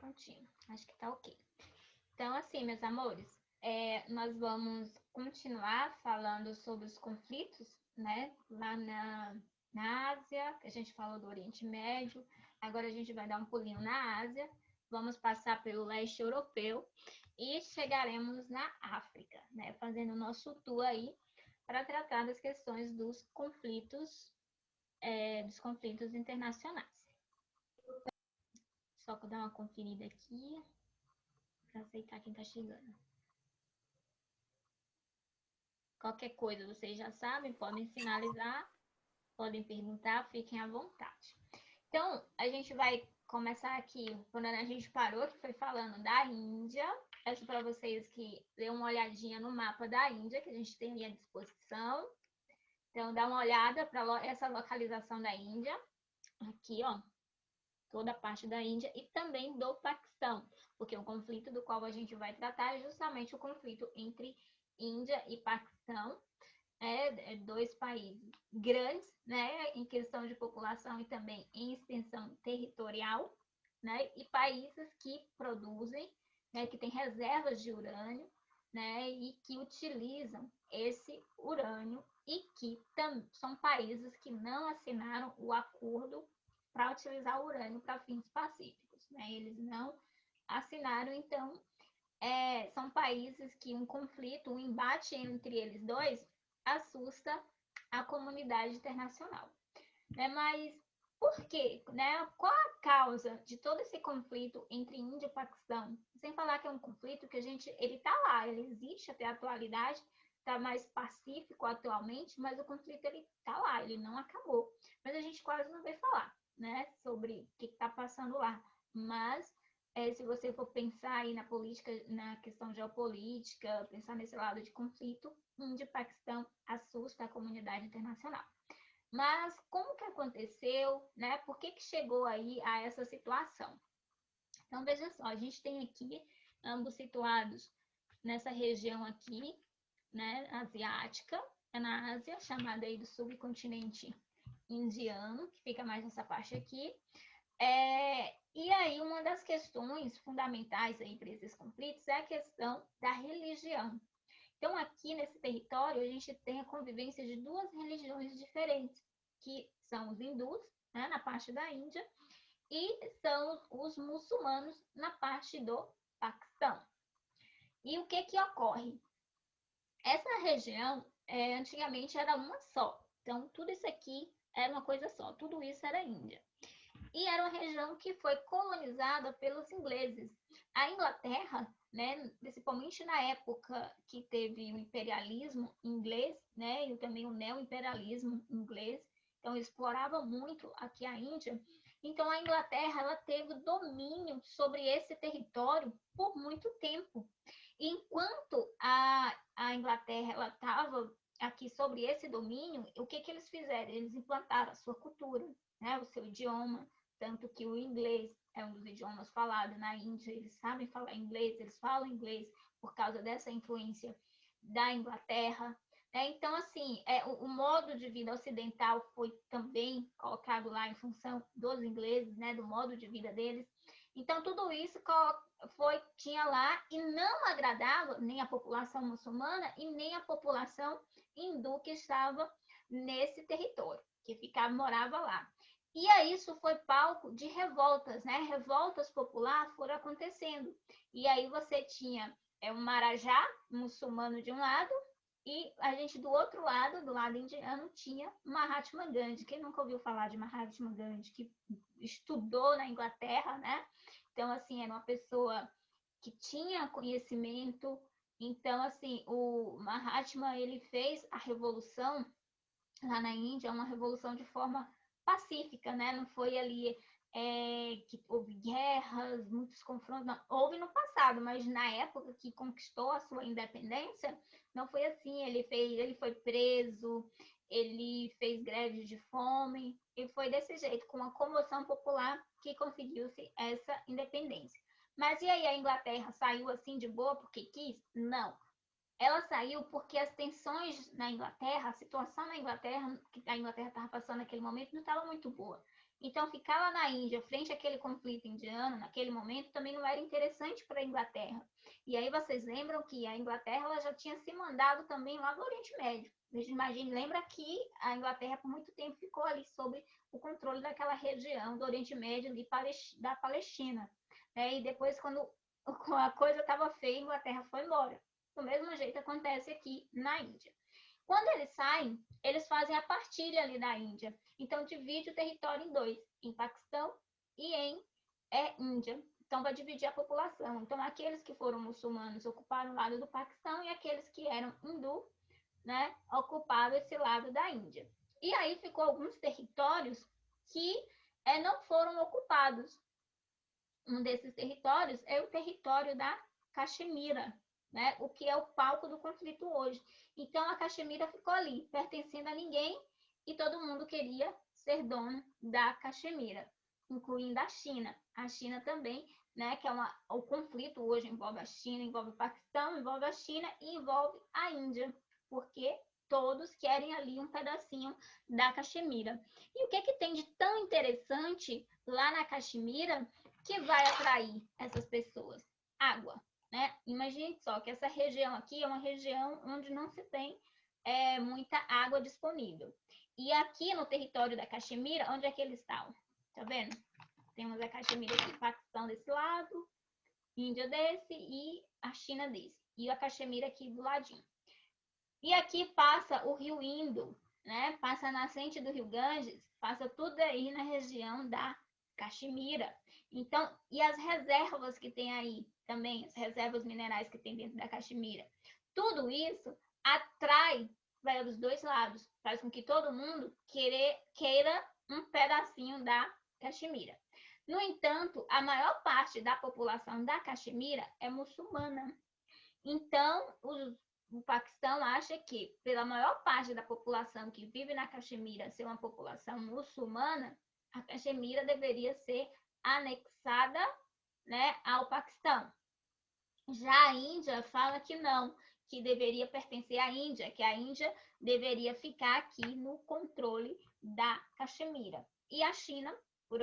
Prontinho, acho que tá ok. Então, assim, meus amores, nós vamos continuar falando sobre os conflitos, né? Lá na Ásia, que a gente falou do Oriente Médio. Agora a gente vai dar um pulinho na Ásia. Vamos passar pelo leste europeu e chegaremos na África, né? Fazendo o nosso tour aí para tratar das questões dos conflitos internacionais. Só que eu dar uma conferida aqui para aceitar quem está chegando. Qualquer coisa vocês já sabem, podem sinalizar, podem perguntar, fiquem à vontade. Então, a gente vai começar aqui, quando a gente parou, que foi falando da Índia. Peço para vocês que dêem uma olhadinha no mapa da Índia, que a gente tem ali à disposição. Então, dá uma olhada para essa localização da Índia. Aqui, ó, toda a parte da Índia e também do Paquistão, porque o conflito do qual a gente vai tratar é justamente o conflito entre Índia e Paquistão, dois países grandes, né, em questão de população e também em extensão territorial, né, e países que produzem, né, que têm reservas de urânio, né, e que utilizam esse urânio e que são países que não assinaram o acordo para utilizar o urânio para fins pacíficos, né? Eles não assinaram, então são países que um conflito, um embate entre eles dois assusta a comunidade internacional, né? Mas por quê? Né? Qual a causa de todo esse conflito entre Índia e Paquistão? Sem falar que é um conflito que ele está lá, ele existe até a atualidade, está mais pacífico atualmente, mas o conflito ele está lá, ele não acabou. Mas a gente quase não vê falar, né, sobre o que está passando lá. Mas se você for pensar aí na política, na questão geopolítica, pensar nesse lado de conflito, Índia e Paquistão assusta a comunidade internacional. Mas como que aconteceu, né? Por que chegou aí a essa situação? Então, veja só, a gente tem aqui ambos situados nessa região aqui, né, asiática, é na Ásia, chamada aí do subcontinente indiano, que fica mais nessa parte aqui. E aí, uma das questões fundamentais aí para esses conflitos é a questão da religião. Então, aqui nesse território, a gente tem a convivência de duas religiões diferentes, que são os hindus, né, na parte da Índia, e são os muçulmanos na parte do Paquistão. E o que ocorre? Essa região, antigamente, era uma só. Então, tudo isso aqui era uma coisa só. Tudo isso era Índia. E era uma região que foi colonizada pelos ingleses. A Inglaterra, né, principalmente na época que teve o imperialismo inglês, né, e também o neo-imperialismo inglês, então explorava muito aqui a Índia. Então a Inglaterra ela teve domínio sobre esse território por muito tempo. E enquanto a Inglaterra estava aqui sobre esse domínio, o que eles fizeram? Eles implantaram a sua cultura, né, o seu idioma, tanto que o inglês é um dos idiomas falados na Índia, eles sabem falar inglês, eles falam inglês por causa dessa influência da Inglaterra. Né? Então, assim, o modo de vida ocidental foi também colocado lá em função dos ingleses, né, do modo de vida deles. Então, tudo isso tinha lá e não agradava nem a população muçulmana e nem a população hindu que estava nesse território, que morava lá. E aí isso foi palco de revoltas, né? Revoltas populares foram acontecendo. E aí você tinha um marajá muçulmano de um lado e a gente do outro lado, do lado indiano, tinha Mahatma Gandhi. Quem nunca ouviu falar de Mahatma Gandhi, que estudou na Inglaterra, né? Então, assim, era uma pessoa que tinha conhecimento. Então, assim, o Mahatma, ele fez a revolução lá na Índia, uma revolução de forma pacífica, né? Não foi ali que houve guerras, muitos confrontos, não. Houve no passado, mas na época que conquistou a sua independência, não foi assim. Ele foi preso, ele fez greves de fome, e foi desse jeito, com a comoção popular, que conseguiu-se essa independência. Mas e aí, a Inglaterra saiu assim de boa porque quis? Não. Ela saiu porque as tensões na Inglaterra, a situação na Inglaterra, que a Inglaterra estava passando naquele momento, não estava muito boa. Então, ficar lá na Índia, frente àquele conflito indiano, naquele momento, também não era interessante para a Inglaterra. E aí vocês lembram que a Inglaterra ela já tinha se mandado também lá do Oriente Médio. Imagine, lembra que a Inglaterra por muito tempo ficou ali sob o controle daquela região do Oriente Médio, ali, da Palestina. E depois, quando a coisa estava feia, a Inglaterra foi embora. Do mesmo jeito acontece aqui na Índia. Quando eles saem, eles fazem a partilha ali da Índia. Então, divide o território em dois, em Paquistão e em Índia. Então, vai dividir a população. Então, aqueles que foram muçulmanos ocuparam o lado do Paquistão e aqueles que eram hindu, né, ocuparam esse lado da Índia. E aí ficou alguns territórios que não foram ocupados. Um desses territórios é o território da Caxemira, né, o que é o palco do conflito hoje. Então, a Caxemira ficou ali, pertencendo a ninguém, e todo mundo queria ser dono da Caxemira, incluindo a China. A China também, né, que é o conflito hoje envolve a China, envolve o Paquistão, envolve a China e envolve a Índia, porque todos querem ali um pedacinho da Caxemira. E o que tem de tão interessante lá na Caxemira que vai atrair essas pessoas? Água, né? Imagine só que essa região aqui é uma região onde não se tem muita água disponível. E aqui no território da Caxemira, onde é que eles estão? Tá vendo? Temos a Caxemira aqui, Paquistão desse lado, Índia desse e a China desse. E a Caxemira aqui do ladinho. E aqui passa o rio Indo, né? Passa a nascente do rio Ganges, passa tudo aí na região da Caxemira. Então, e as reservas que tem aí também, as reservas minerais que tem dentro da Caxemira. Tudo isso atrai para os dois lados, faz com que todo mundo queira um pedacinho da Caxemira. No entanto, a maior parte da população da Caxemira é muçulmana. Então, o Paquistão acha que, pela maior parte da população que vive na Caxemira ser uma população muçulmana, a Caxemira deveria ser anexada, né, ao Paquistão. Já a Índia fala que não, que deveria pertencer à Índia, que a Índia deveria ficar aqui no controle da Caxemira. E a China, por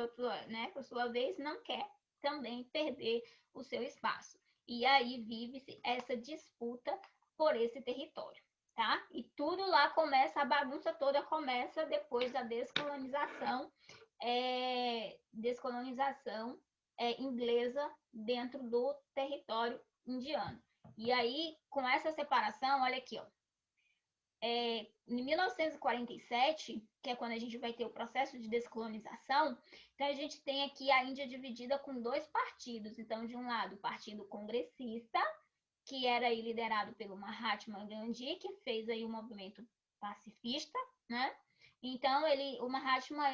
sua vez, não quer também perder o seu espaço. E aí vive-se essa disputa por esse território, tá? E tudo lá começa, a bagunça toda começa depois da descolonização inglesa dentro do território indiano. E aí, com essa separação, olha aqui, ó. Em 1947, que é quando a gente vai ter o processo de descolonização, então a gente tem aqui a Índia dividida com dois partidos. Então, de um lado, o Partido Congressista, que era aí liderado pelo Mahatma Gandhi, que fez aí o movimento pacifista, né? Então, o Mahatma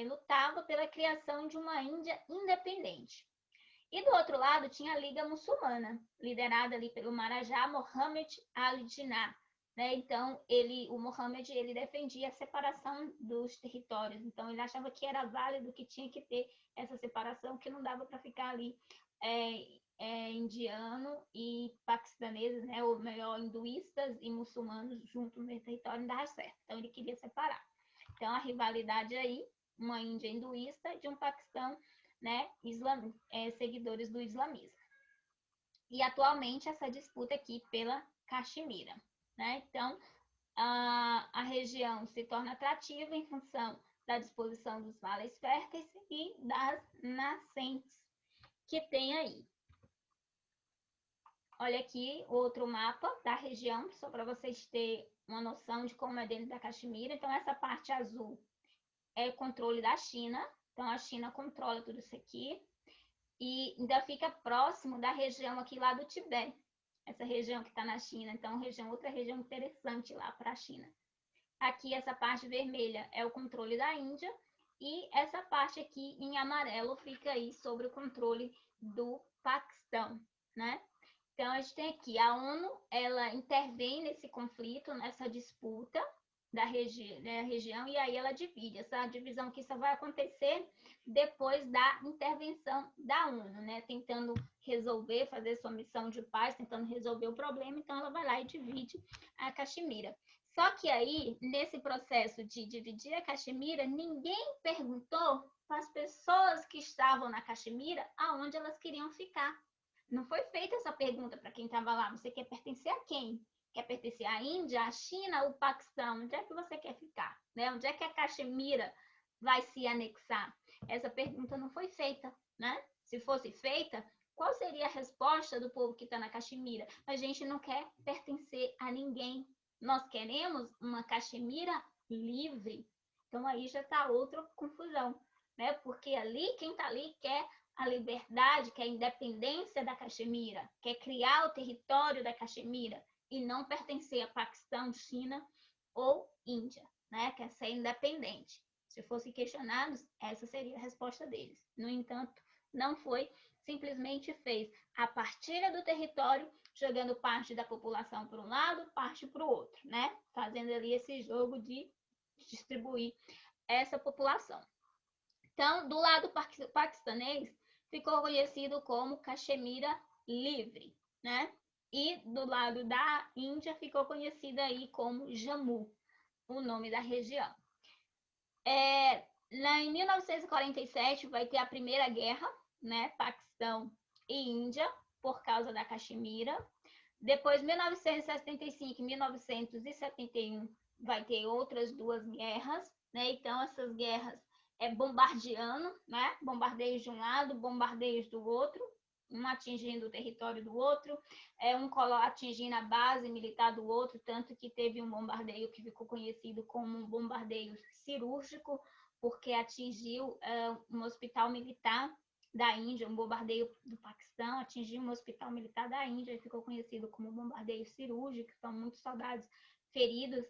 lutava pela criação de uma Índia independente. E do outro lado tinha a Liga Muçulmana, liderada ali pelo Maharaja Mohammed Ali Jinnah. Né? Então, o Mohammed ele defendia a separação dos territórios. Então, ele achava que era válido, que tinha que ter essa separação, que não dava para ficar ali indiano e paquistaneses, né? Ou melhor, hinduístas e muçulmanos juntos no território, não dava certo. Então, ele queria separar. Então, a rivalidade aí, uma Índia hinduísta de um Paquistão, né, seguidores do islamismo. E atualmente essa disputa aqui pela Caxemira. Né? Então, a região se torna atrativa em função da disposição dos vales férteis e das nascentes que tem aí. Olha aqui outro mapa da região, só para vocês terem uma noção de como é dentro da Caxemira. Então, essa parte azul é controle da China. Então, a China controla tudo isso aqui. E ainda fica próximo da região aqui lá do Tibete. Essa região que está na China. Então, outra região interessante lá para a China. Aqui, essa parte vermelha é o controle da Índia. E essa parte aqui, em amarelo, fica aí sobre o controle do Paquistão, né? Então, a gente tem aqui a ONU, ela intervém nesse conflito, nessa disputa da região, e aí ela divide. Essa divisão que só vai acontecer depois da intervenção da ONU, né? Tentando resolver, fazer sua missão de paz, tentando resolver o problema, então ela vai lá e divide a Caxemira. Só que aí, nesse processo de dividir a Caxemira, ninguém perguntou para as pessoas que estavam na Caxemira aonde elas queriam ficar. Não foi feita essa pergunta para quem estava lá. Você quer pertencer a quem? Quer pertencer à Índia, à China ou ao Paquistão? Onde é que você quer ficar? Né? Onde é que a Caxemira vai se anexar? Essa pergunta não foi feita, né? Se fosse feita, qual seria a resposta do povo que está na Caxemira? A gente não quer pertencer a ninguém. Nós queremos uma Caxemira livre. Então aí já está outra confusão, né? Porque ali, quem está ali quer a liberdade, quer a independência da Caxemira, quer criar o território da Caxemira e não pertencer a Paquistão, China ou Índia, né? Quer ser independente. Se fossem questionados, essa seria a resposta deles. No entanto, não foi, simplesmente fez a partilha do território, jogando parte da população para um lado, parte para o outro, né? Fazendo ali esse jogo de distribuir essa população. Então, do lado paquistanês, ficou conhecido como Caxemira Livre, né? E do lado da Índia ficou conhecida aí como Jammu, o nome da região. Lá em 1947 vai ter a primeira guerra, né? Paquistão e Índia, por causa da Caxemira. Depois, 1975 e 1971 vai ter outras duas guerras, né? Então, essas guerras bombardeando, né? Bombardeios de um lado, bombardeios do outro, um atingindo o território do outro, um atingindo a base militar do outro, tanto que teve um bombardeio que ficou conhecido como um bombardeio cirúrgico, porque atingiu um hospital militar da Índia, um bombardeio do Paquistão atingiu um hospital militar da Índia e ficou conhecido como bombardeio cirúrgico. São muitos soldados feridos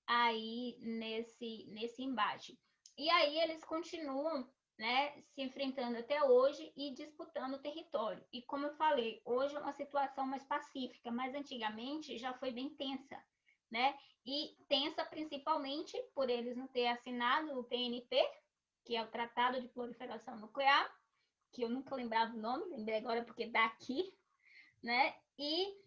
aí nesse embate. E aí eles continuam, né, se enfrentando até hoje e disputando o território. E como eu falei, hoje é uma situação mais pacífica, mas antigamente já foi bem tensa, né? E tensa principalmente por eles não terem assinado o TNP, que é o Tratado de Proliferação Nuclear, que eu nunca lembrava o nome, lembrei agora porque tá aqui, né? E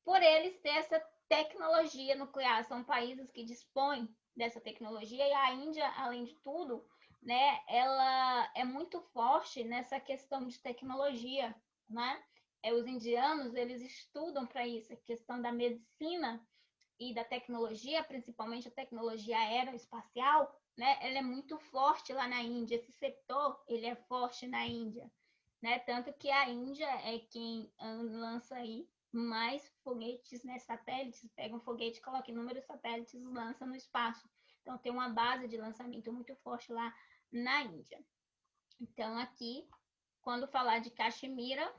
por eles ter essa tecnologia nuclear, são países que dispõem dessa tecnologia, e a Índia, além de tudo, né, ela é muito forte nessa questão de tecnologia, né? Os indianos, eles estudam para isso, a questão da medicina e da tecnologia, principalmente a tecnologia aeroespacial, né? Ela é muito forte lá na Índia, esse setor, ele é forte na Índia, né? Tanto que a Índia é quem lança aí mais foguetes, né, satélites, pega um foguete, coloca inúmeros satélites e lança no espaço. Então tem uma base de lançamento muito forte lá na Índia. Então aqui, quando falar de Caxemira,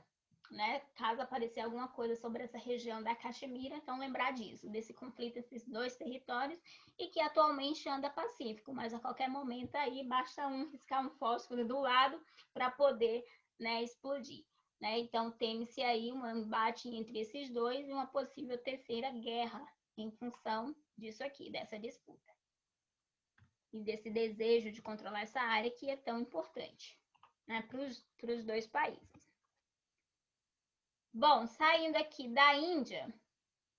né, caso aparecer alguma coisa sobre essa região da Caxemira, então lembrar disso, desse conflito entre esses dois territórios, e que atualmente anda pacífico, mas a qualquer momento aí basta riscar um fósforo do lado para poder, né, explodir. Né? Então teme-se aí um embate entre esses dois e uma possível terceira guerra em função disso aqui, dessa disputa. E desse desejo de controlar essa área que é tão importante, né, para os dois países. Bom, saindo aqui da Índia,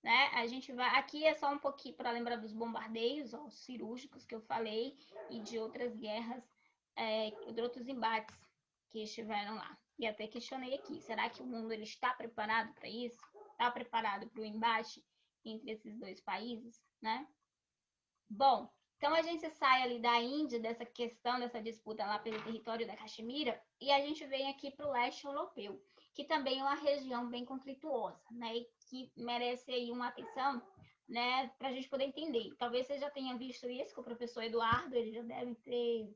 né, a gente vai... Aqui é só um pouquinho para lembrar dos bombardeios cirúrgicos que eu falei e de outras guerras, de outros embates que estiveram lá. E até questionei aqui, será que o mundo ele está preparado para isso? Está preparado para o embate entre esses dois países, né? Bom, então a gente sai ali da Índia, dessa questão, dessa disputa lá pelo território da Caxemira, e a gente vem aqui para o leste europeu, que também é uma região bem conflituosa, né? E que merece aí uma atenção, né? Para a gente poder entender. Talvez você já tenha visto isso com o professor Eduardo, ele já deve ter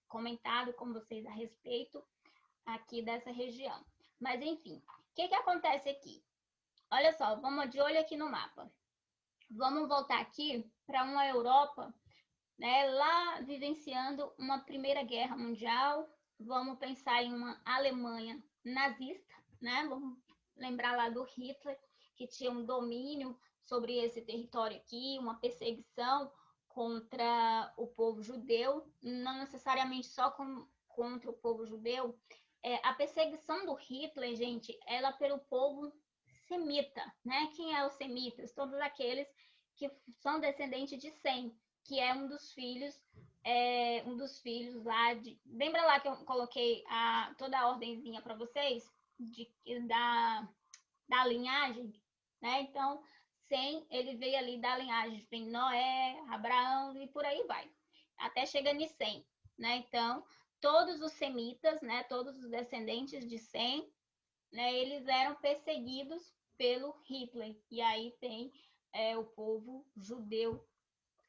comentado com vocês a respeito aqui dessa região. Mas enfim, o que acontece aqui? Olha só, vamos de olho aqui no mapa. Vamos voltar aqui para uma Europa, né, lá vivenciando uma Primeira Guerra Mundial. Vamos pensar em uma Alemanha nazista, né? Vamos lembrar lá do Hitler, que tinha um domínio sobre esse território aqui, uma perseguição contra o povo judeu, não necessariamente só contra o povo judeu. A perseguição do Hitler, gente, ela pelo povo semita, né? Quem é os semitas? Todos aqueles que são descendentes de Sem, que é um dos filhos lá de... Lembra lá que eu coloquei toda a ordenzinha para vocês da linhagem, né? Então, Sem, ele veio ali da linhagem, tem Noé, Abraão e por aí vai, até chegar em Sem, né? Então, todos os semitas, né? Todos os descendentes de Sem, né? Eles eram perseguidos pelo Hitler. E aí tem o povo judeu,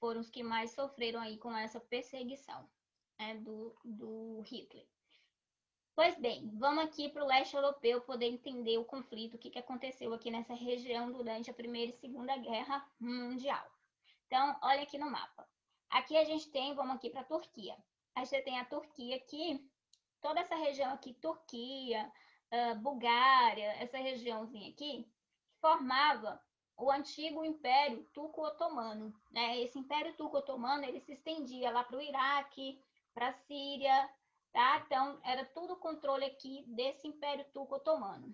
foram os que mais sofreram aí com essa perseguição, né, do Hitler. Pois bem, vamos aqui para o leste europeu poder entender o conflito, o que aconteceu aqui nessa região durante a Primeira e Segunda Guerra Mundial. Então, olha aqui no mapa. Aqui a gente tem, vamos aqui para a Turquia. Aí você tem a Turquia aqui, toda essa região aqui, Turquia, Bulgária, essa regiãozinha aqui, formava o antigo Império Turco-Otomano, né? Esse Império Turco-Otomano, ele se estendia lá para o Iraque, para a Síria, tá? Então, era tudo controle aqui desse Império Turco-Otomano.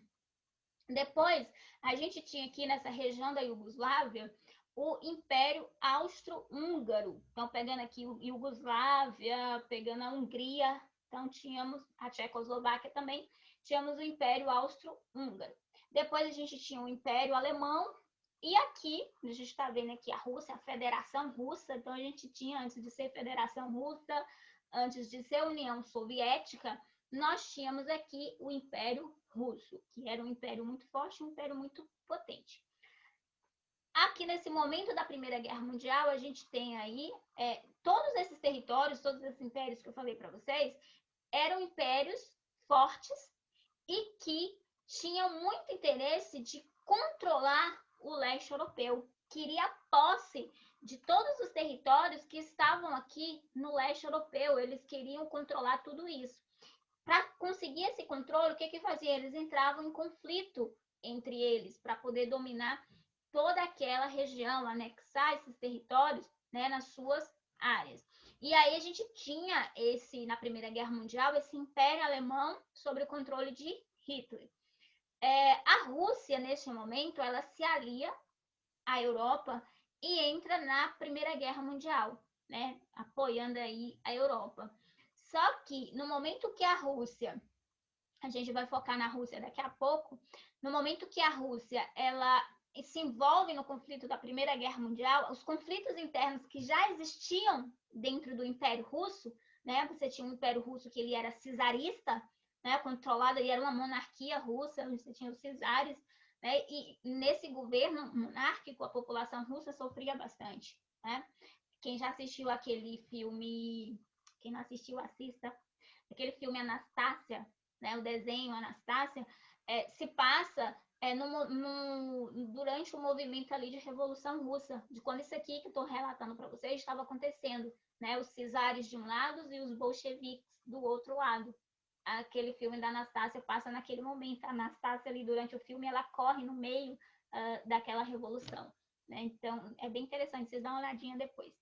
Depois, a gente tinha aqui nessa região da Iugoslávia o Império Austro-Húngaro. Então, pegando aqui a Iugoslávia, pegando a Hungria, então tínhamos a Tchecoslováquia também, tínhamos o Império Austro-Húngaro. Depois a gente tinha o Império Alemão, e aqui, a gente está vendo aqui a Rússia, a Federação Russa. Então, a gente tinha, antes de ser Federação Russa, antes de ser União Soviética, nós tínhamos aqui o Império Russo, que era um império muito forte, um império muito potente. Aqui nesse momento da Primeira Guerra Mundial, a gente tem aí todos esses territórios, todos esses impérios que eu falei para vocês, eram impérios fortes e que tinham muito interesse de controlar o leste europeu. Queria posse de todos os territórios que estavam aqui no leste europeu. Eles queriam controlar tudo isso. Para conseguir esse controle, o que fazia? Eles entravam em conflito entre eles para poder dominar toda aquela região, anexar esses territórios, né, nas suas áreas. E aí a gente tinha na Primeira Guerra Mundial, esse Império Alemão sob o controle de Hitler. A Rússia, neste momento, ela se alia à Europa e entra na Primeira Guerra Mundial, né, apoiando aí a Europa. Só que no momento que a Rússia, a gente vai focar na Rússia daqui a pouco, no momento que a Rússia ela se envolve no conflito da Primeira Guerra Mundial, os conflitos internos que já existiam dentro do Império Russo, né? Você tinha um Império Russo que ele era czarista, né? Controlado, ele era uma monarquia russa, você tinha os czares, né? E nesse governo monárquico a população russa sofria bastante, né? Quem já assistiu aquele filme, quem não assistiu, assista, aquele filme Anastácia, né? O desenho Anastácia, se passa durante o movimento ali de Revolução Russa, de quando isso aqui que eu estou relatando para vocês estava acontecendo, né? Os czares de um lado e os bolcheviques do outro lado. Aquele filme da Anastácia passa naquele momento. A Anastácia ali durante o filme, ela corre no meio daquela revolução, né? Então, é bem interessante, vocês dão uma olhadinha depois.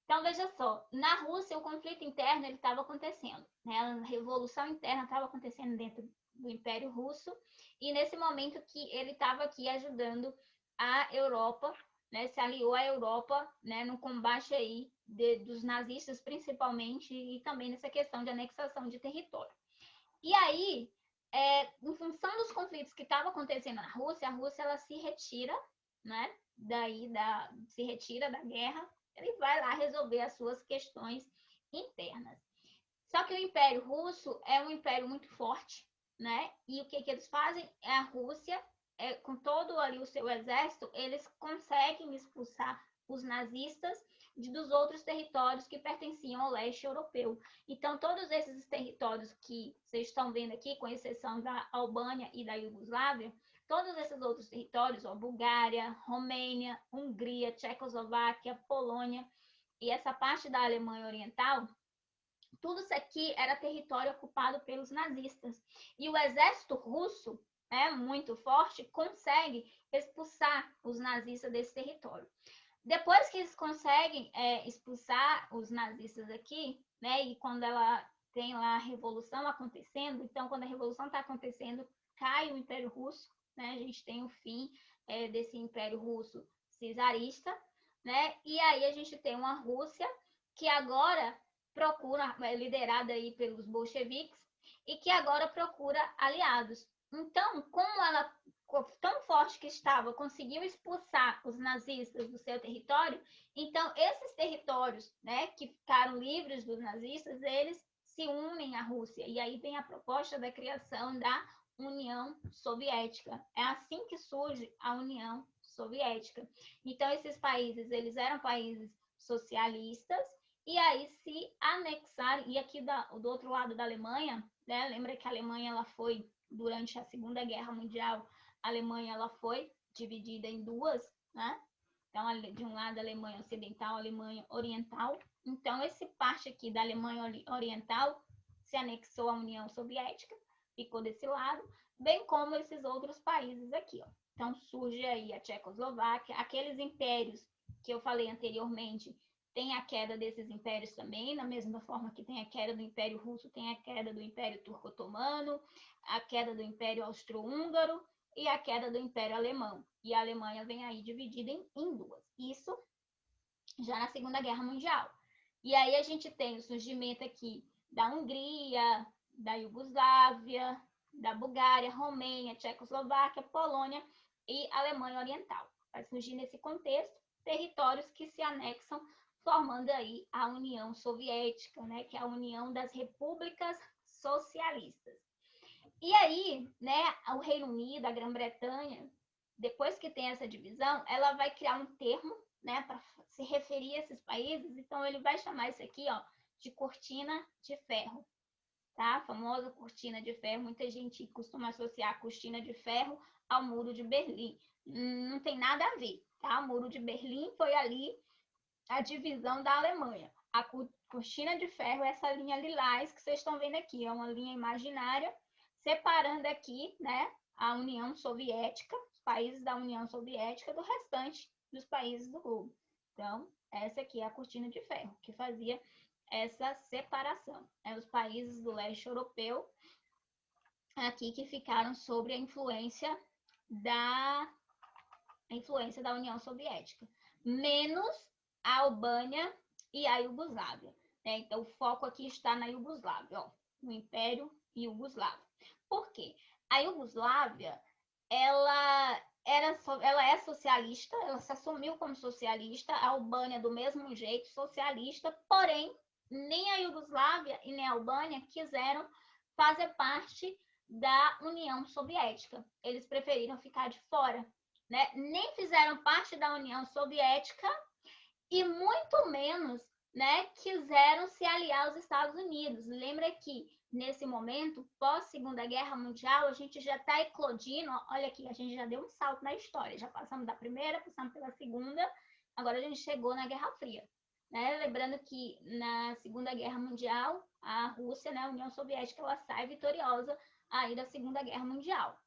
Então, veja só, na Rússia o conflito interno estava acontecendo, né? A revolução interna estava acontecendo dentro do Império Russo, e nesse momento que ele estava aqui ajudando a Europa, né? Se aliou à Europa, né? No combate aí dos nazistas principalmente, e também nessa questão de anexação de território. E aí, em função dos conflitos que estavam acontecendo na Rússia, a Rússia ela se retira, né? Se retira da guerra, ele vai lá resolver as suas questões internas. Só que o Império Russo é um império muito forte, né? E o que eles fazem? A Rússia, com todo ali o seu exército, eles conseguem expulsar os nazistas dos outros territórios que pertenciam ao leste europeu. Então, todos esses territórios que vocês estão vendo aqui, com exceção da Albânia e da Iugoslávia, todos esses outros territórios, Bulgária, Romênia, Hungria, Tchecoslováquia, Polônia e essa parte da Alemanha Oriental, tudo isso aqui era território ocupado pelos nazistas. E o exército russo, muito forte, consegue expulsar os nazistas desse território. Depois que eles conseguem expulsar os nazistas aqui, né, e quando ela tem lá a revolução acontecendo, então quando a revolução está acontecendo, cai o Império Russo, né, a gente tem o fim desse Império Russo czarista, né? E aí a gente tem uma Rússia que agora procura, é liderada aí pelos bolcheviques, e que agora procura aliados. Então, como ela tão forte que estava, conseguiu expulsar os nazistas do seu território, então esses territórios, né, que ficaram livres dos nazistas, eles se unem à Rússia. E aí vem a proposta da criação da União Soviética. É assim que surge a União Soviética. Então esses países, eles eram países socialistas e aí se anexaram, e aqui do outro lado da Alemanha, né, lembra que a Alemanha ela foi, durante a Segunda Guerra Mundial, a Alemanha ela foi dividida em duas, né? Então, de um lado a Alemanha Ocidental, a Alemanha Oriental. Então, esse parte aqui da Alemanha Oriental se anexou à União Soviética, ficou desse lado, bem como esses outros países aqui, ó. Então, surge aí a Tchecoslováquia, aqueles impérios que eu falei anteriormente, tem a queda desses impérios também, da mesma forma que tem a queda do Império Russo, tem a queda do Império Turco-Otomano, a queda do Império Austro-Húngaro e a queda do Império Alemão. E a Alemanha vem aí dividida em duas. Isso já na Segunda Guerra Mundial. E aí a gente tem o surgimento aqui da Hungria, da Iugoslávia, da Bulgária, Romênia, Tchecoslováquia, Polônia e Alemanha Oriental. Vai surgir nesse contexto territórios que se anexam, formando aí a União Soviética, né, que é a União das Repúblicas Socialistas. E aí, né, o Reino Unido, a Grã-Bretanha, depois que tem essa divisão, ela vai criar um termo, né, para se referir a esses países. Então ele vai chamar isso aqui, ó, de cortina de ferro, tá? A famosa cortina de ferro. Muita gente costuma associar a cortina de ferro ao Muro de Berlim. Não tem nada a ver, tá? O Muro de Berlim foi ali a divisão da Alemanha. A cortina de ferro é essa linha lilás que vocês estão vendo aqui, é uma linha imaginária separando aqui, né, a União Soviética, os países da União Soviética do restante dos países do globo. Então, essa aqui é a cortina de ferro que fazia essa separação. Os países do leste europeu aqui que ficaram sob a influência da União Soviética, menos a Albânia e a Iugoslávia. Né? Então, o foco aqui está na Iugoslávia, ó, no Império Iugoslavo. Por quê? A Iugoslávia, ela é socialista, ela se assumiu como socialista, a Albânia do mesmo jeito, socialista, porém, nem a Iugoslávia e nem a Albânia quiseram fazer parte da União Soviética. Eles preferiram ficar de fora, né? Nem fizeram parte da União Soviética e muito menos, né, quiseram se aliar aos Estados Unidos. Lembra que nesse momento, pós Segunda Guerra Mundial, a gente já está eclodindo. Olha aqui, a gente já deu um salto na história. Já passamos da primeira, passamos pela segunda, agora a gente chegou na Guerra Fria. Né? Lembrando que na Segunda Guerra Mundial, a Rússia, né, a União Soviética, ela sai vitoriosa aí da Segunda Guerra Mundial.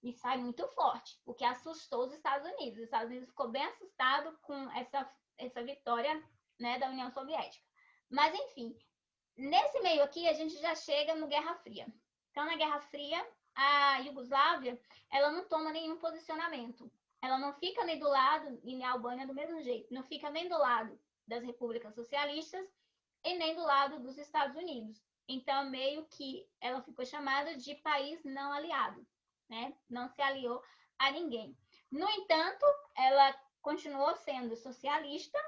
E sai muito forte, porque assustou os Estados Unidos. Os Estados Unidos ficou bem assustado com essa vitória, né, da União Soviética. Mas, enfim, nesse meio aqui, a gente já chega no Guerra Fria. Então, na Guerra Fria, a Iugoslávia, ela não toma nenhum posicionamento. Ela não fica nem do lado, e a Albânia do mesmo jeito, não fica nem do lado das repúblicas socialistas e nem do lado dos Estados Unidos. Então, meio que ela ficou chamada de país não aliado. Né? Não se aliou a ninguém. No entanto, ela continuou sendo socialista,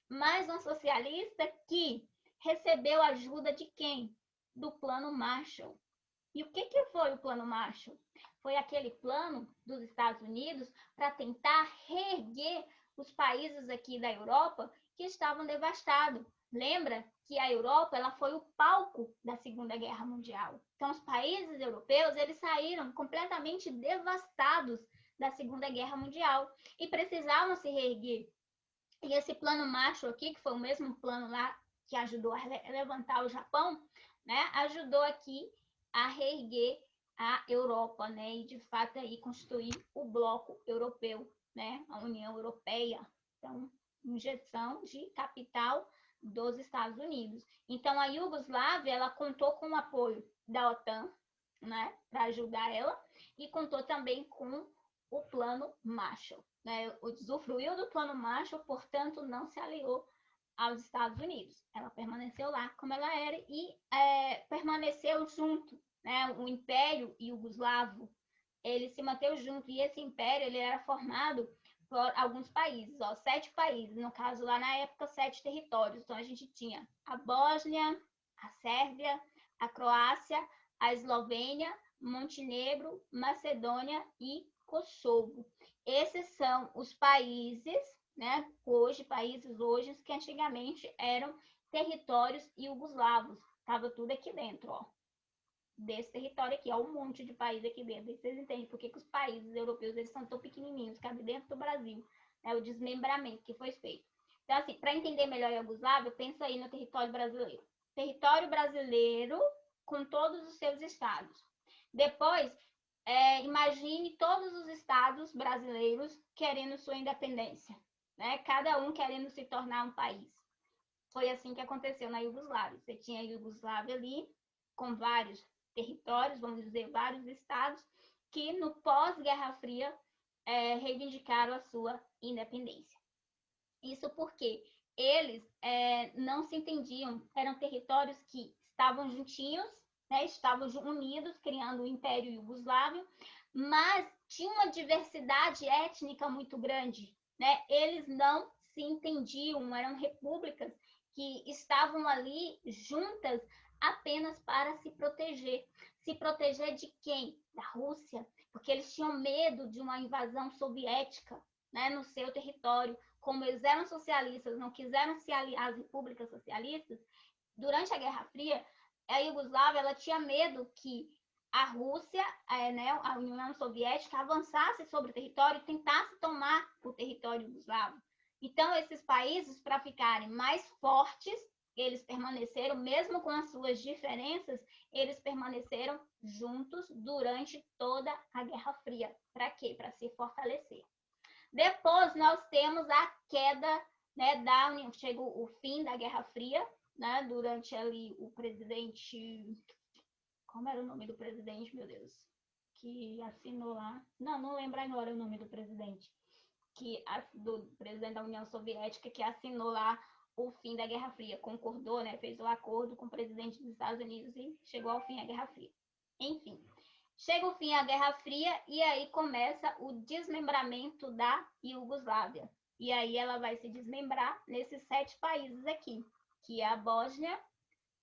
mas um socialista que recebeu ajuda de quem? Do Plano Marshall. E o que foi o Plano Marshall? Foi aquele plano dos Estados Unidos para tentar reerguer os países aqui da Europa que estavam devastados. Lembra que a Europa ela foi o palco da Segunda Guerra Mundial. Então, os países europeus eles saíram completamente devastados da Segunda Guerra Mundial e precisavam se reerguer. E esse plano Marshall aqui, que foi o mesmo plano lá que ajudou a levantar o Japão, né, ajudou aqui a reerguer a Europa, né, e de fato aí constituir o bloco europeu, né, a União Europeia. Então, injeção de capital dos Estados Unidos. Então, a Iugoslávia, ela contou com o apoio da OTAN, né, para ajudar ela, e contou também com o plano Marshall. né, usufruiu do Plano Marshall, portanto, não se aliou aos Estados Unidos. Ela permaneceu lá como ela era e permaneceu junto, né? O Império Iugoslavo, ele se manteve junto e esse império ele era formado por alguns países, 7 países, no caso lá na época 7 territórios. Então a gente tinha a Bósnia, a Sérvia, a Croácia, a Eslovênia, Montenegro, Macedônia e Kosovo. Esses são os países, né, países hoje que antigamente eram territórios iugoslavos. Estava tudo aqui dentro, ó, desse território aqui, ó, um monte de país aqui dentro. E vocês entendem por que os países europeus eles são tão pequenininhos, cabe dentro do Brasil, né, o desmembramento que foi feito. Então, assim, para entender melhor a Iugoslávia, pensa aí no território brasileiro. Território brasileiro com todos os seus estados. Depois, imagine todos os estados brasileiros querendo sua independência, né? Cada um querendo se tornar um país. Foi assim que aconteceu na Iugoslávia. Você tinha a Iugoslávia ali, com vários territórios, vamos dizer, vários estados, que no pós-Guerra Fria reivindicaram a sua independência. Isso porque eles não se entendiam, eram territórios que estavam juntinhos, né, estavam unidos, criando o Império Iugoslávio, mas tinha uma diversidade étnica muito grande, né? Eles não se entendiam, eram repúblicas que estavam ali juntas apenas para se proteger. Se proteger de quem? Da Rússia, porque eles tinham medo de uma invasão soviética, né, no seu território. Como eles eram socialistas, não quiseram se aliar às repúblicas socialistas, durante a Guerra Fria, a Iugoslávia ela tinha medo que a Rússia, né, a União Soviética, avançasse sobre o território e tentasse tomar o território iugoslavo. Então, esses países, para ficarem mais fortes, eles permaneceram, mesmo com as suas diferenças, eles permaneceram juntos durante toda a Guerra Fria. Para quê? Para se fortalecer. Depois nós temos a queda, né, da União, chega o fim da Guerra Fria, né, durante ali o presidente, como era o nome do presidente, meu Deus, que assinou lá, não lembro agora o nome do presidente, do presidente da União Soviética que assinou lá o fim da Guerra Fria, concordou, né, fez o acordo com o presidente dos Estados Unidos e chegou ao fim a Guerra Fria. Enfim, chega o fim a Guerra Fria e aí começa o desmembramento da Iugoslávia. E aí ela vai se desmembrar nesses 7 países aqui, que é a Bósnia,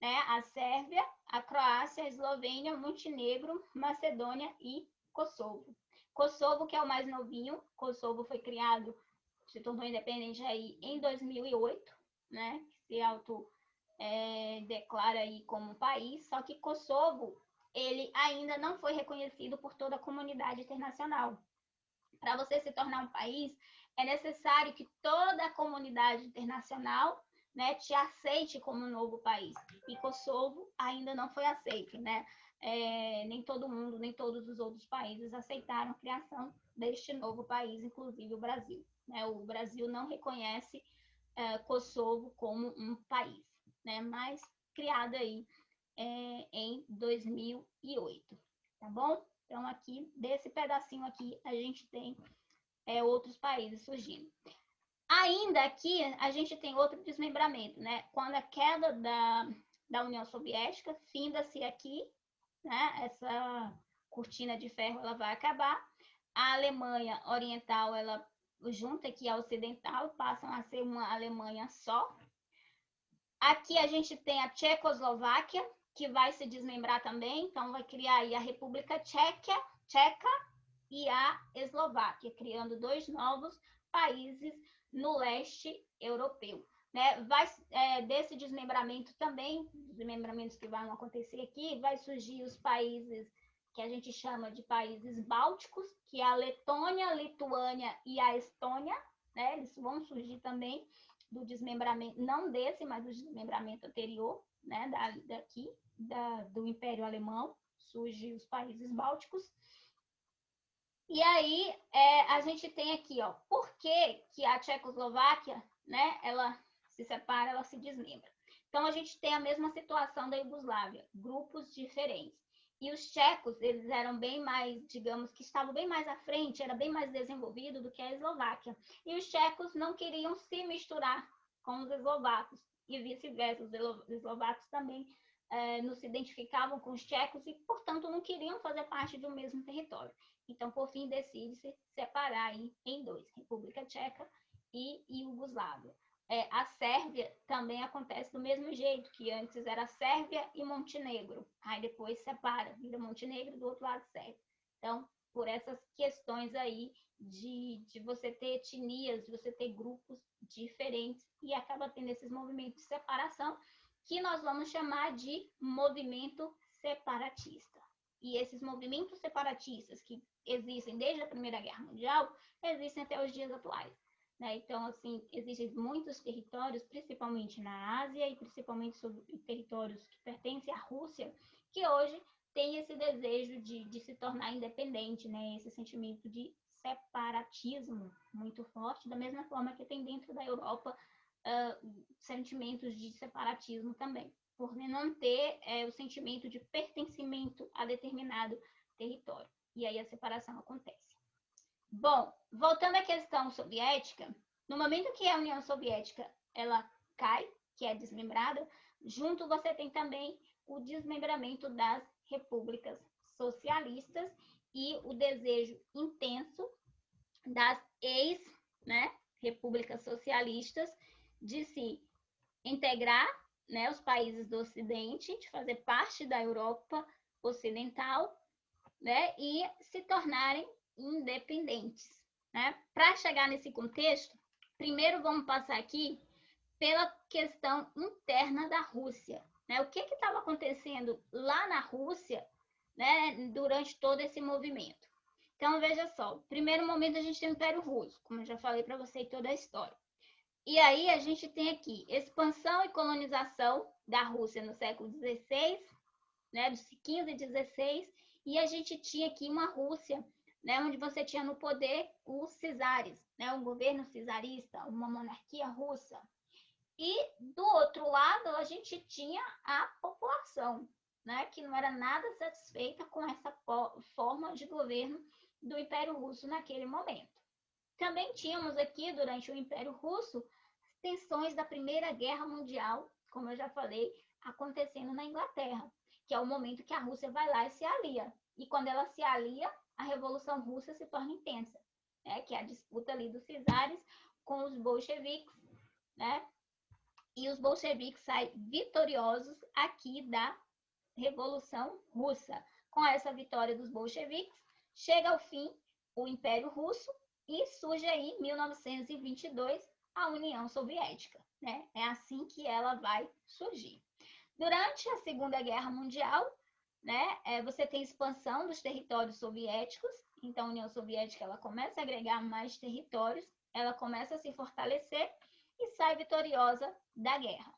né, a Sérvia, a Croácia, a Eslovênia, Montenegro, Macedônia e Kosovo. Kosovo, que é o mais novinho, Kosovo foi criado, se tornou independente aí em 2008, né, se declara aí como país, só que Kosovo ele ainda não foi reconhecido por toda a comunidade internacional. Para você se tornar um país, é necessário que toda a comunidade internacional, né, te aceite como um novo país. E Kosovo ainda não foi aceito, né? Nem todo mundo, nem todos os outros países aceitaram a criação deste novo país, inclusive o Brasil. Né? O Brasil não reconhece Kosovo como um país, né? Mas criado aí em 2008, tá bom? Então, aqui, desse pedacinho aqui, a gente tem outros países surgindo. Ainda aqui, a gente tem outro desmembramento, né? Quando a queda da União Soviética, finda-se aqui, né? Essa cortina de ferro, ela vai acabar. A Alemanha Oriental, ela junta aqui a Ocidental, passam a ser uma Alemanha só. Aqui a gente tem a Tchecoslováquia, que vai se desmembrar também, então vai criar aí a República Tcheca e a Eslováquia, criando 2 novos países no leste europeu. Né? Desse desmembramento também, desmembramentos que vão acontecer aqui, vai surgir os países que a gente chama de países bálticos, que é a Letônia, a Lituânia e a Estônia, né? Eles vão surgir também do desmembramento, não desse, mas do desmembramento anterior, né? Do Império Alemão, surgem os países bálticos. E aí, a gente tem aqui, ó, por que a Tchecoslováquia, né, ela se separa, ela se desmembra. Então, a gente tem a mesma situação da Iugoslávia, grupos diferentes. E os tchecos, eles eram bem mais, digamos, que estavam bem mais à frente, era bem mais desenvolvido do que a Eslováquia. E os tchecos não queriam se misturar com os eslovacos, e vice-versa, os eslovacos também não se identificavam com os tchecos e, portanto, não queriam fazer parte do mesmo território. Então, por fim, decide-se separar aí em dois, República Tcheca e Iugoslávia. A Sérvia também acontece do mesmo jeito, que antes era Sérvia e Montenegro. Aí depois separa, vira Montenegro, do outro lado Sérvia. Então, por essas questões aí de você ter etnias, de você ter grupos diferentes, e acaba tendo esses movimentos de separação, que nós vamos chamar de movimento separatista. E esses movimentos separatistas que existem desde a Primeira Guerra Mundial, existem até os dias atuais. Né? Então, assim, existem muitos territórios, principalmente na Ásia e principalmente sobre territórios que pertencem à Rússia, que hoje tem esse desejo de se tornar independente, né? Esse sentimento de separatismo muito forte, da mesma forma que tem dentro da Europa sentimentos de separatismo também, por não ter o sentimento de pertencimento a determinado território. E aí a separação acontece. Bom, voltando à questão soviética, no momento que a União Soviética ela cai, que é desmembrada, junto você tem também o desmembramento das repúblicas socialistas e o desejo intenso das repúblicas socialistas de se integrar, né, os países do Ocidente, de fazer parte da Europa Ocidental, né, e se tornarem independentes. Né? Para chegar nesse contexto, primeiro vamos passar aqui pela questão interna da Rússia. Né? O que estava acontecendo lá na Rússia, né, durante todo esse movimento? Então, veja só, primeiro momento a gente tem o Império Russo, como eu já falei para você toda a história. E aí a gente tem aqui expansão e colonização da Rússia no século XVI, né, dos 15 e 16, e a gente tinha aqui uma Rússia, né, onde você tinha no poder os czares, né, um governo czarista, uma monarquia russa. E do outro lado a gente tinha a população, né, que não era nada satisfeita com essa forma de governo do Império Russo naquele momento. Também tínhamos aqui, durante o Império Russo, tensões da Primeira Guerra Mundial, como eu já falei, acontecendo na Inglaterra, que é o momento que a Rússia vai lá e se alia. E quando ela se alia, a Revolução Russa se torna intensa, né? Que é a disputa ali dos czares com os bolcheviques, né? E os bolcheviques saem vitoriosos aqui da Revolução Russa. Com essa vitória dos bolcheviques, chega ao fim o Império Russo e surge aí, em 1922, a União Soviética. Né? É assim que ela vai surgir. Durante a Segunda Guerra Mundial, né, você tem expansão dos territórios soviéticos, então a União Soviética ela começa a agregar mais territórios, ela começa a se fortalecer e sai vitoriosa da guerra.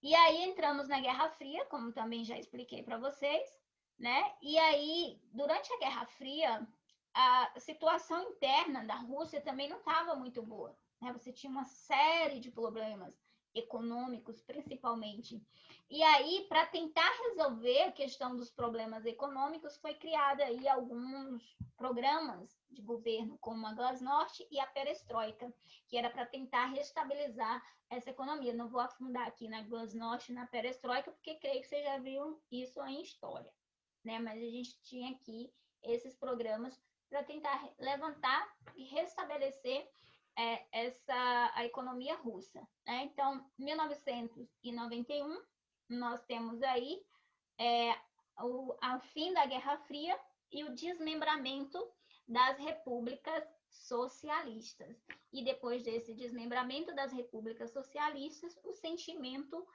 E aí entramos na Guerra Fria, como também já expliquei para vocês, né? E aí, durante a Guerra Fria, a situação interna da Rússia também não estava muito boa. Né? Você tinha uma série de problemas econômicos, principalmente. E aí, para tentar resolver a questão dos problemas econômicos, foi criada aí alguns programas de governo, como a Glasnost e a Perestroika, que era para tentar restabilizar essa economia. Não vou afundar aqui na Glasnost e na Perestroika, porque creio que vocês já viram isso em história. Né? Mas a gente tinha aqui esses programas para tentar levantar e restabelecer a economia russa. Né? Então, 1991, nós temos aí o fim da Guerra Fria e o desmembramento das repúblicas socialistas. E depois desse desmembramento das repúblicas socialistas, o sentimento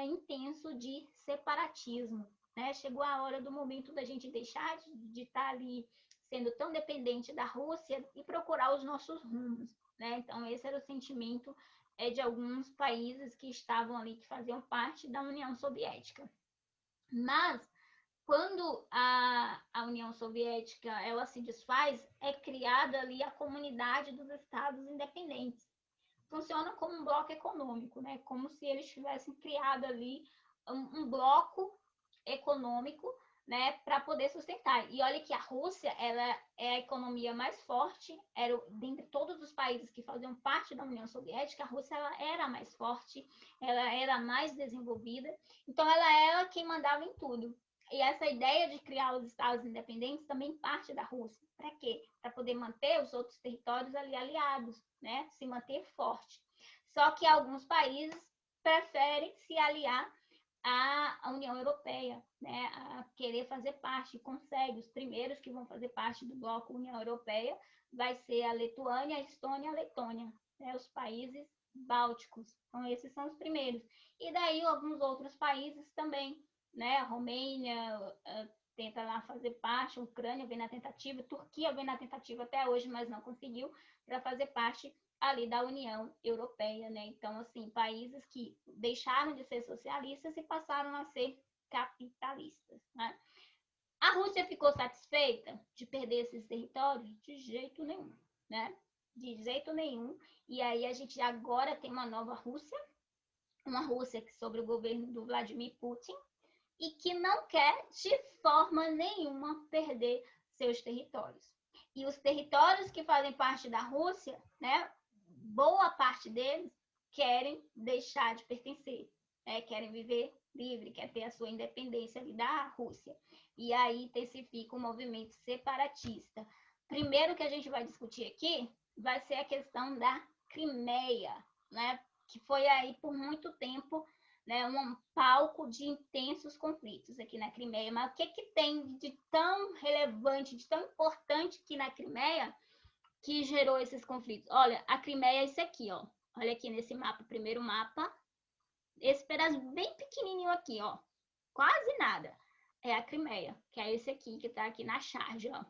intenso de separatismo. Né? Chegou a hora do momento da gente deixar de estar ali sendo tão dependente da Rússia e procurar os nossos rumos. Né? Então, esse era o sentimento de alguns países que estavam ali, que faziam parte da União Soviética. Mas, quando a União Soviética ela se desfaz, é criada ali a Comunidade dos Estados Independentes. Funciona como um bloco econômico, né? Como se eles tivessem criado ali um bloco econômico, né, para poder sustentar. E olha que a Rússia, ela é a economia mais forte, era dentre todos os países que faziam parte da União Soviética, a Rússia ela era a mais forte, ela era a mais desenvolvida, então ela era quem mandava em tudo. E essa ideia de criar os estados independentes também parte da Rússia. Para quê? Para poder manter os outros territórios ali aliados, né, se manter forte. Só que alguns países preferem se aliar à União Europeia, né, a querer fazer parte, consegue. Os primeiros que vão fazer parte do bloco União Europeia vai ser a Lituânia, a Estônia e a Letônia, né, os países bálticos. Então, esses são os primeiros. E daí, alguns outros países também, né, a Romênia tenta lá fazer parte, a Ucrânia vem na tentativa, a Turquia vem na tentativa até hoje, mas não conseguiu, para fazer parte ali da União Europeia, né? Então, assim, países que deixaram de ser socialistas e passaram a ser capitalistas, né? A Rússia ficou satisfeita de perder esses territórios? De jeito nenhum, né? De jeito nenhum. E aí a gente agora tem uma nova Rússia, uma Rússia que sob o governo do Vladimir Putin e que não quer de forma nenhuma perder seus territórios. E os territórios que fazem parte da Rússia, né, boa parte deles querem deixar de pertencer, né, querem viver livre, quer ter a sua independência ali da Rússia. E aí intensifica o movimento separatista. Primeiro que a gente vai discutir aqui vai ser a questão da Crimeia, né, que foi aí por muito tempo, né, um palco de intensos conflitos aqui na Crimeia. Mas o que, que tem de tão relevante, de tão importante aqui na Crimeia que gerou esses conflitos? Olha, a Crimeia é isso aqui, ó. Olha aqui nesse mapa, primeiro mapa. Esse pedaço bem pequenininho aqui, ó. Quase nada. É a Crimeia, que é esse aqui que tá aqui na charge, ó.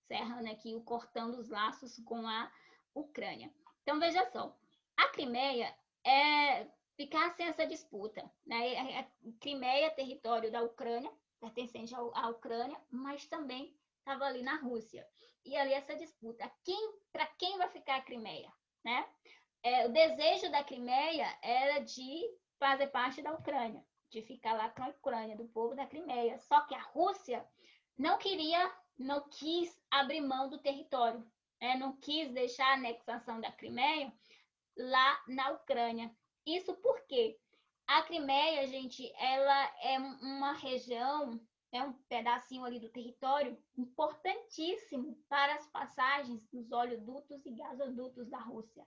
Serrando aqui, cortando os laços com a Ucrânia. Então, veja só. A Crimeia ficasse essa disputa, né? A Crimeia é território da Ucrânia, pertencente à Ucrânia, mas também estava ali na Rússia. E ali essa disputa, para quem vai ficar a Crimeia, né? O desejo da Crimeia era de fazer parte da Ucrânia, de ficar lá com a Ucrânia, do povo da Crimeia. Só que a Rússia não quis abrir mão do território, né? Não quis deixar a anexação da Crimeia lá na Ucrânia. Isso porque a Crimeia, gente, ela é uma região, é um pedacinho ali do território importantíssimo para as passagens dos oleodutos e gasodutos da Rússia.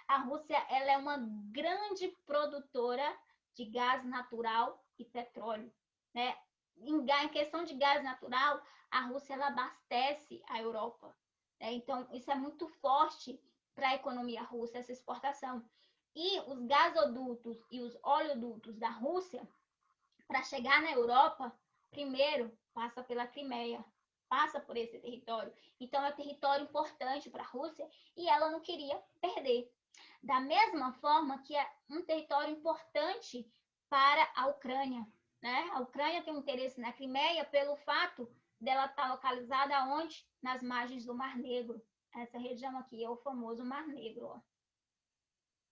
A Rússia, ela é uma grande produtora de gás natural e petróleo, né? Em questão de gás natural, a Rússia ela abastece a Europa, né? Então, isso é muito forte para a economia russa, essa exportação. E os gasodutos e os oleodutos da Rússia, para chegar na Europa, primeiro passa pela Crimeia, passa por esse território. Então, é um território importante para a Rússia e ela não queria perder. Da mesma forma que é um território importante para a Ucrânia, né? A Ucrânia tem um interesse na Crimeia pelo fato dela estar localizada onde? Nas margens do Mar Negro. Essa região aqui é o famoso Mar Negro, ó.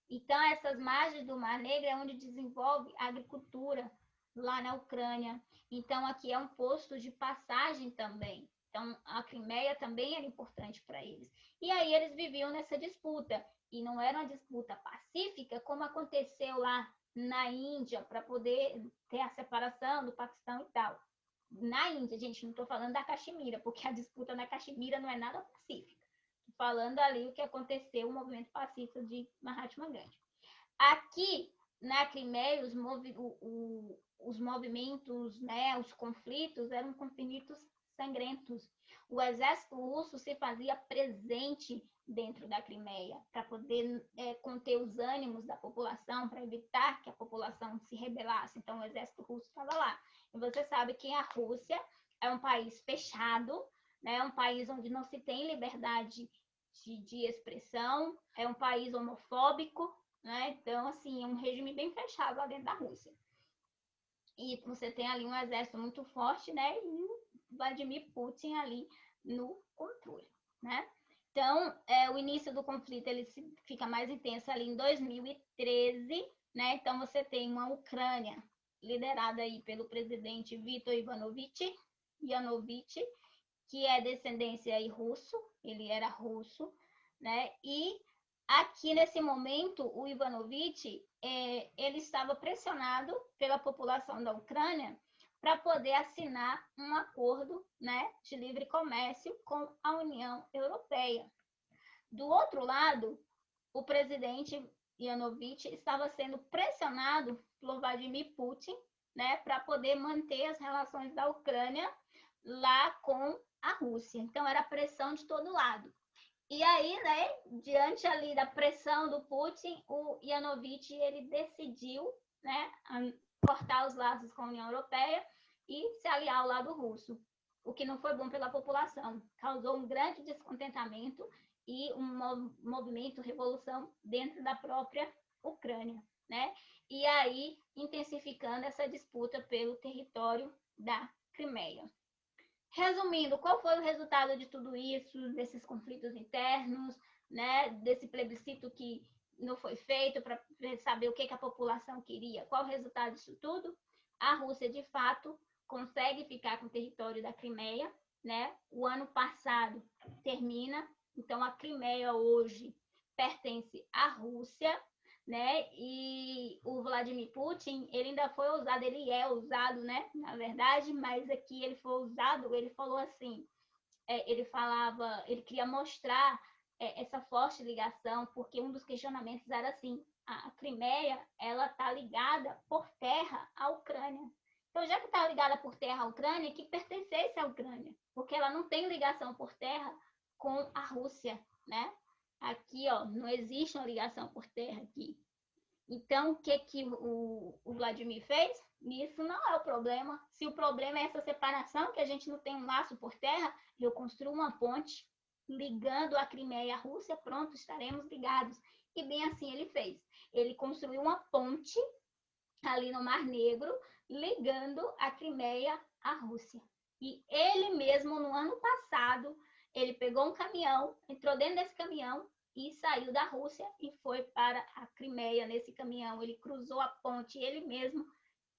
Então, essas margens do Mar Negro é onde desenvolve a agricultura, lá na Ucrânia. Então, aqui é um posto de passagem também. Então, a Crimeia também era importante para eles. E aí eles viviam nessa disputa. E não era uma disputa pacífica, como aconteceu lá na Índia, para poder ter a separação do Paquistão e tal. Na Índia, gente, não estou falando da Caxemira, porque a disputa na Caxemira não é nada pacífica. Estou falando ali o que aconteceu, o movimento pacífico de Mahatma Gandhi. Aqui na Crimeia, os movimentos, né, os conflitos eram conflitos sangrentos. O exército russo se fazia presente dentro da Crimeia para poder conter os ânimos da população, para evitar que a população se rebelasse. Então, o exército russo estava lá. E você sabe que a Rússia é um país fechado, né, é um país onde não se tem liberdade de expressão, é um país homofóbico, né? Então, assim, é um regime bem fechado lá dentro da Rússia. E você tem ali um exército muito forte, né? E o Vladimir Putin ali no controle, né? Então, o início do conflito ele fica mais intenso ali em 2013, né? Então, você tem uma Ucrânia liderada aí pelo presidente Viktor Yanukovych, que é descendência aí russo, ele era russo, né? E aqui nesse momento o Ivanovich ele estava pressionado pela população da Ucrânia para poder assinar um acordo, né, de livre comércio com a União Europeia. Do outro lado, o presidente Yanukovych estava sendo pressionado por Vladimir Putin, né, para poder manter as relações da Ucrânia lá com a Rússia. Então era pressão de todo lado. E aí, né, diante ali da pressão do Putin, o Yanukovych ele decidiu, né, cortar os laços com a União Europeia e se aliar ao lado russo, o que não foi bom pela população. Causou um grande descontentamento e um movimento, revolução dentro da própria Ucrânia, né? E aí intensificando essa disputa pelo território da Crimeia. Resumindo, qual foi o resultado de tudo isso, desses conflitos internos, né? Desse plebiscito que não foi feito para saber o que a população queria? Qual o resultado disso tudo? A Rússia, de fato, consegue ficar com o território da Crimeia, né? O ano passado termina, então a Crimeia hoje pertence à Rússia, né? E o Vladimir Putin, ele ainda foi ousado, ele é ousado, né? Na verdade, mas aqui ele foi ousado, ele falou assim, ele queria mostrar essa forte ligação, porque um dos questionamentos era assim, a Crimeia, ela tá ligada por terra à Ucrânia. Então, já que está ligada por terra à Ucrânia, que pertencesse à Ucrânia, porque ela não tem ligação por terra com a Rússia, né? Aqui, ó, não existe uma ligação por terra aqui. Então, o que o Vladimir fez? Isso não é o problema. Se o problema é essa separação, que a gente não tem um laço por terra, eu construo uma ponte ligando a Crimeia e a Rússia, pronto, estaremos ligados. E bem assim ele fez. Ele construiu uma ponte ali no Mar Negro, ligando a Crimeia à Rússia. E ele mesmo, no ano passado, ele pegou um caminhão, entrou dentro desse caminhão e saiu da Rússia e foi para a Crimeia nesse caminhão. Ele cruzou a ponte, ele mesmo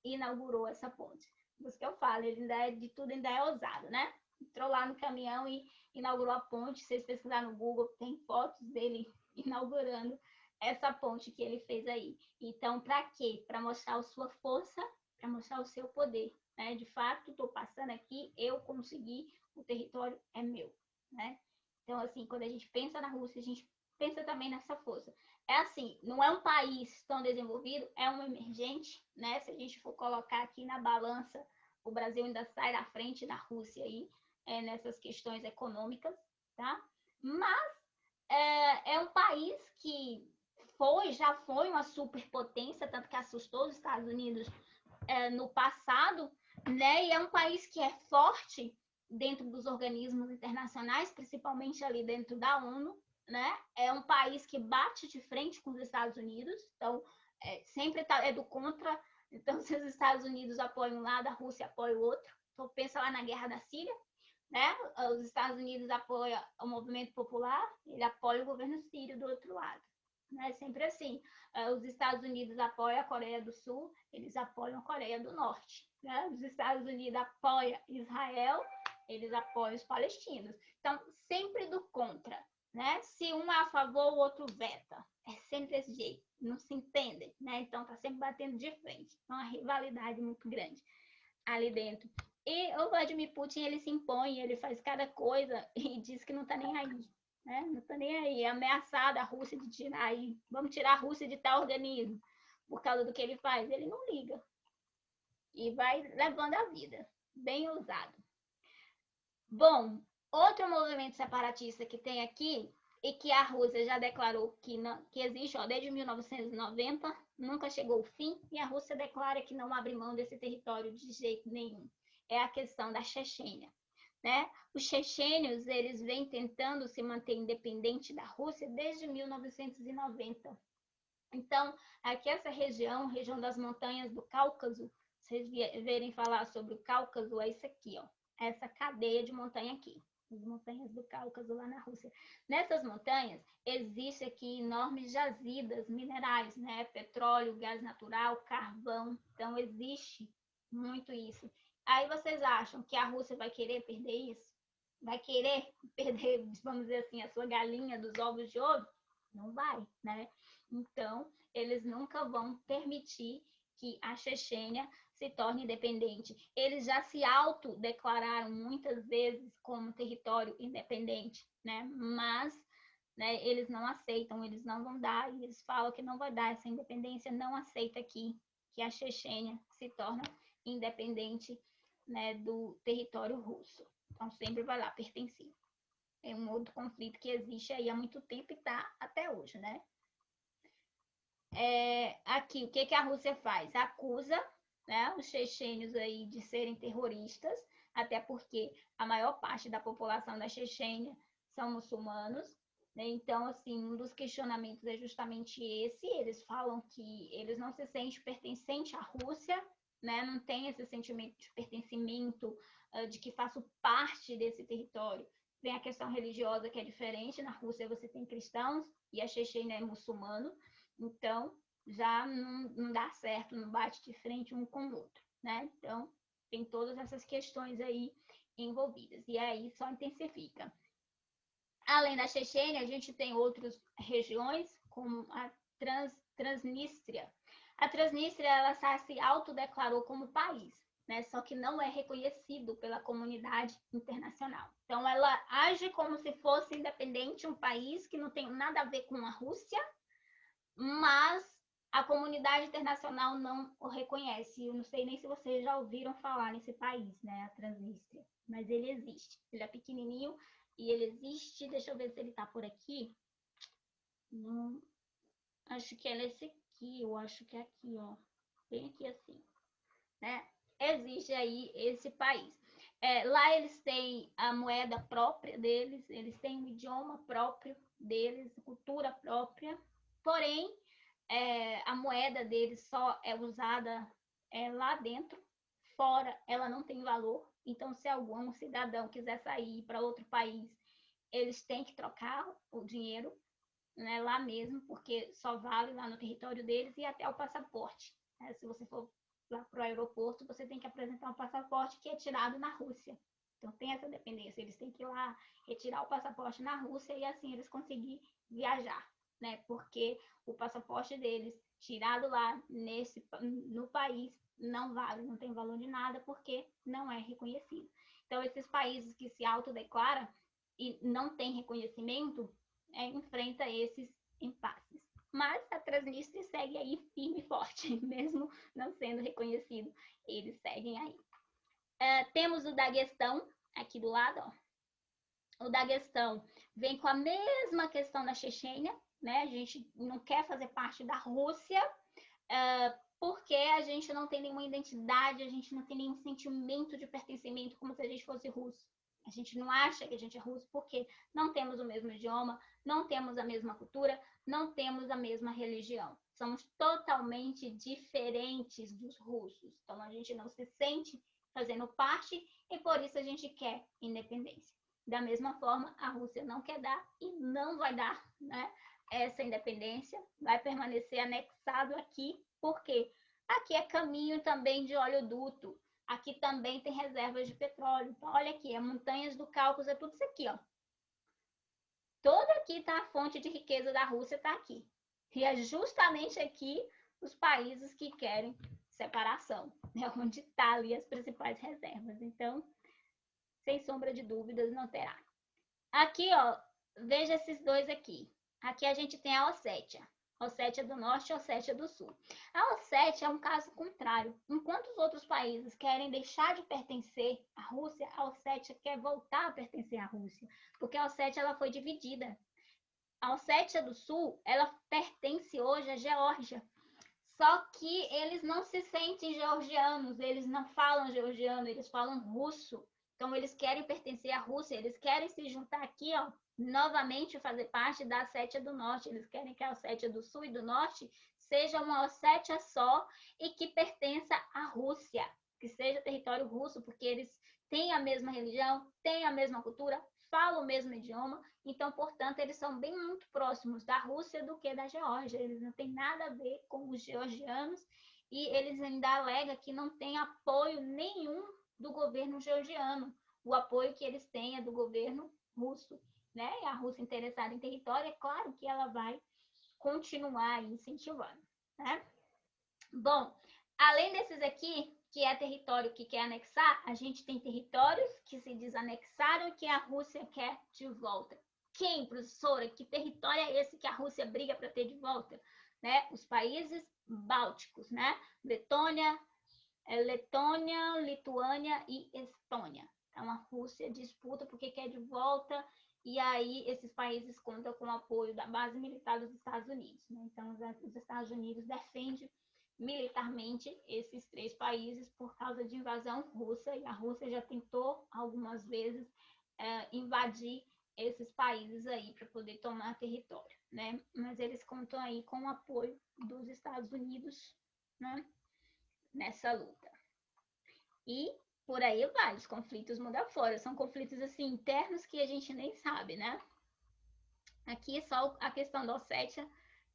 inaugurou essa ponte. Por isso que eu falo, ele ainda de tudo ainda é ousado, né? Entrou lá no caminhão e inaugurou a ponte. Se vocês pesquisarem no Google, tem fotos dele inaugurando essa ponte que ele fez aí. Então, para quê? Para mostrar a sua força, para mostrar o seu poder, né? De fato, estou passando aqui, eu consegui, o território é meu, né? Então, assim, quando a gente pensa na Rússia, a gente pensa também nessa força. É assim, não é um país tão desenvolvido, é um emergente, né? Se a gente for colocar aqui na balança, o Brasil ainda sai da frente da Rússia aí, nessas questões econômicas, tá? Mas é um país que já foi uma superpotência, tanto que assustou os Estados Unidos no passado, né? E é um país que é forte dentro dos organismos internacionais, principalmente ali dentro da ONU, né? É um país que bate de frente com os Estados Unidos, então sempre é do contra. Então, se os Estados Unidos apoiam um lado, a Rússia apoia o outro. Então, pensa lá na guerra da Síria, né? Os Estados Unidos apoiam o movimento popular, ele apoia o governo sírio do outro lado. É sempre assim. Os Estados Unidos apoiam a Coreia do Sul, eles apoiam a Coreia do Norte. Né? Os Estados Unidos apoiam Israel, eles apoiam os palestinos. Então, sempre do contra. Né? Se um é a favor, o outro veta. É sempre desse jeito. Não se entendem. Né? Então, tá sempre batendo de frente. É uma rivalidade muito grande ali dentro. E o Vladimir Putin, ele se impõe, ele faz cada coisa e diz que não tá nem aí. Né? Não tá nem aí, é ameaçada a Rússia de tirar aí, vamos tirar a Rússia de tal organismo, por causa do que ele faz, ele não liga, e vai levando a vida, bem ousado. Bom, outro movimento separatista que tem aqui, e que a Rússia já declarou que, não, que existe desde 1990, nunca chegou ao fim, e a Rússia declara que não abre mão desse território de jeito nenhum, é a questão da Chechênia. Né? Os chechênios, eles vêm tentando se manter independente da Rússia desde 1990. Então, aqui essa região das montanhas do Cáucaso, vocês verem falar sobre o Cáucaso, é isso aqui, ó, essa cadeia de montanha aqui. as montanhas do Cáucaso lá na Rússia. Nessas montanhas existem aqui enormes jazidas minerais, né? Petróleo, gás natural, carvão. Então existe muito isso. Aí vocês acham que a Rússia vai querer perder isso? Vai querer perder, vamos dizer assim, a sua galinha dos ovos de ouro? Não vai, né? Então, eles nunca vão permitir que a Chechênia se torne independente. Eles já se autodeclararam muitas vezes como território independente, né? Mas, né, eles não aceitam, eles não vão dar, eles falam que não vai dar essa independência, não aceita aqui que a Chechênia se torne independente, né, do território russo. Então, sempre vai lá pertencer. É um outro conflito que existe aí há muito tempo e está até hoje, né? Aqui, o que a Rússia faz? Acusa, né, os chechênios aí de serem terroristas, até porque a maior parte da população da Chechênia são muçulmanos, né? Então, assim, um dos questionamentos é justamente esse. Eles falam que eles não se sentem pertencentes à Rússia, né? Não tem esse sentimento de pertencimento, de que faço parte desse território. Tem a questão religiosa que é diferente. Na Rússia você tem cristãos e a Chechênia é muçulmano. Então, já não dá certo, não bate de frente um com o outro, né? Então, tem todas essas questões aí envolvidas. E aí só intensifica. Além da Chechênia, a gente tem outras regiões, como a Transnistria. A Transnistria, ela se autodeclarou como país, né? Só que não é reconhecido pela comunidade internacional. Então, ela age como se fosse independente, um país que não tem nada a ver com a Rússia, mas a comunidade internacional não o reconhece. Eu não sei nem se vocês já ouviram falar nesse país, né, a Transnistria, mas ele existe. Ele é pequenininho e ele existe. Deixa eu ver se ele tá por aqui. Não, acho que é nesse aqui, eu acho que é aqui, ó. Bem aqui assim, né? Existe aí esse país. Lá eles têm a moeda própria deles, eles têm um idioma próprio deles, cultura própria. Porém, a moeda deles só é usada lá dentro, fora ela não tem valor. Então, se algum cidadão quiser sair para outro país, eles têm que trocar o dinheiro, né, lá mesmo, porque só vale lá no território deles, e até o passaporte. Né? Se você for lá para o aeroporto, você tem que apresentar um passaporte que é tirado na Rússia. Então tem essa dependência, eles têm que ir lá retirar o passaporte na Rússia e assim eles conseguirem viajar, né? Porque o passaporte deles tirado lá no país não vale, não tem valor de nada porque não é reconhecido. Então esses países que se autodeclaram e não têm reconhecimento, enfrenta esses impasses. Mas a Transnistria segue aí firme e forte, mesmo não sendo reconhecido, eles seguem aí. Temos o Daguestão, aqui do lado, ó. O Daguestão vem com a mesma questão da Chechênia, né? A gente não quer fazer parte da Rússia, porque a gente não tem nenhuma identidade, a gente não tem nenhum sentimento de pertencimento, como se a gente fosse russo. A gente não acha que a gente é russo porque não temos o mesmo idioma, não temos a mesma cultura, não temos a mesma religião. Somos totalmente diferentes dos russos. Então, a gente não se sente fazendo parte e por isso a gente quer independência. Da mesma forma, a Rússia não quer dar e não vai dar, né, essa independência. Vai permanecer anexado aqui, porque aqui é caminho também de oleoduto. Aqui também tem reservas de petróleo. Então, olha aqui, as montanhas do Cáucaso, é tudo isso aqui, ó. Toda aqui tá a fonte de riqueza da Rússia, tá aqui. E é justamente aqui os países que querem separação, né? Onde tá ali as principais reservas. Então, sem sombra de dúvidas, não terá. Aqui, ó, veja esses dois aqui. Aqui a gente tem a Ossétia. Ossétia do Norte e Ossétia do Sul. A Ossétia é um caso contrário. Enquanto os outros países querem deixar de pertencer à Rússia, a Ossétia quer voltar a pertencer à Rússia, porque a Ossétia ela foi dividida. A Ossétia do Sul, ela pertence hoje à Geórgia. Só que eles não se sentem georgianos, eles não falam georgiano, eles falam russo. Então eles querem pertencer à Rússia, eles querem se juntar aqui, ó, novamente fazer parte da Ossétia do Norte. Eles querem que a Ossétia do Sul e do Norte seja uma Ossétia só e que pertença à Rússia, que seja território russo, porque eles têm a mesma religião, têm a mesma cultura, falam o mesmo idioma, então, portanto, eles são bem muito próximos da Rússia do que da Geórgia. Eles não têm nada a ver com os georgianos e eles ainda alegam que não tem apoio nenhum do governo georgiano. O apoio que eles têm é do governo russo, né? E a Rússia interessada em território, é claro que ela vai continuar incentivando, né? Bom, além desses aqui, que é território que quer anexar, a gente tem territórios que se desanexaram e que a Rússia quer de volta. Quem, professora? Que território é esse que a Rússia briga para ter de volta? Né? Os países bálticos, né? Letônia, Lituânia e Estônia. Então, a Rússia disputa porque quer de volta, e aí esses países contam com o apoio da base militar dos Estados Unidos. Né? Então, os Estados Unidos defendem militarmente esses 3 países por causa de invasão russa, e a Rússia já tentou algumas vezes invadir esses países aí para poder tomar território, né? Mas eles contam aí com o apoio dos Estados Unidos, né? Nessa luta. E por aí vai, os conflitos mundo afora. São conflitos assim internos que a gente nem sabe, né? Aqui só a questão da Ossétia,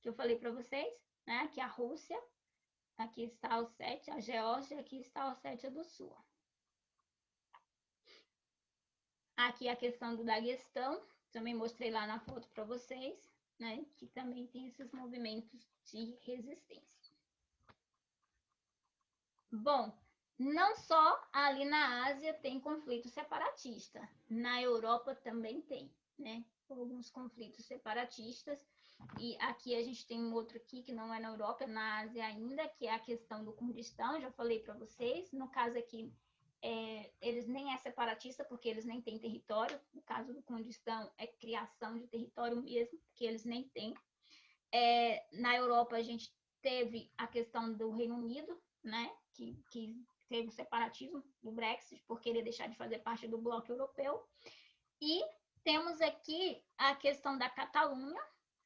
que eu falei para vocês, né? Que a Rússia, aqui está a Ossétia, a Geórgia, aqui está a Ossétia do Sul. Aqui a questão do Daguestão, também mostrei lá na foto para vocês, né? Que também tem esses movimentos de resistência. Bom, não só ali na Ásia tem conflito separatista, na Europa também tem, né? Alguns conflitos separatistas. E aqui a gente tem um outro aqui que não é na Europa, é na Ásia ainda, que é a questão do Kurdistão, já falei para vocês. No caso aqui, eles nem é separatista, porque eles nem têm território. No caso do Kurdistão, é criação de território mesmo, porque eles nem têm. Na Europa, a gente teve a questão do Reino Unido, né, que teve o separatismo do Brexit, por querer deixar de fazer parte do bloco europeu. E temos aqui a questão da Catalunha,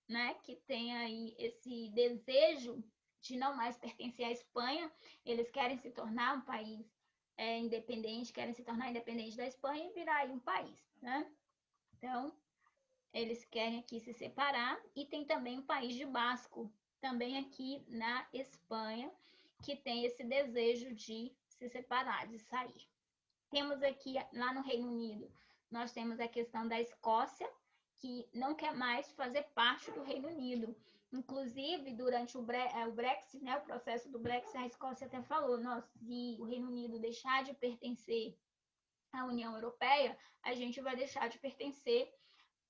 né, que tem aí esse desejo de não mais pertencer à Espanha. Eles querem se tornar um país independente, querem se tornar independente da Espanha e virar aí um país, né? Então, eles querem aqui se separar. E tem também o país de Basco, também aqui na Espanha, que tem esse desejo de se separar, de sair. Temos aqui, lá no Reino Unido, nós temos a questão da Escócia, que não quer mais fazer parte do Reino Unido. Inclusive, durante o Brexit, né, o processo do Brexit, a Escócia até falou, se o Reino Unido deixar de pertencer à União Europeia, a gente vai deixar de pertencer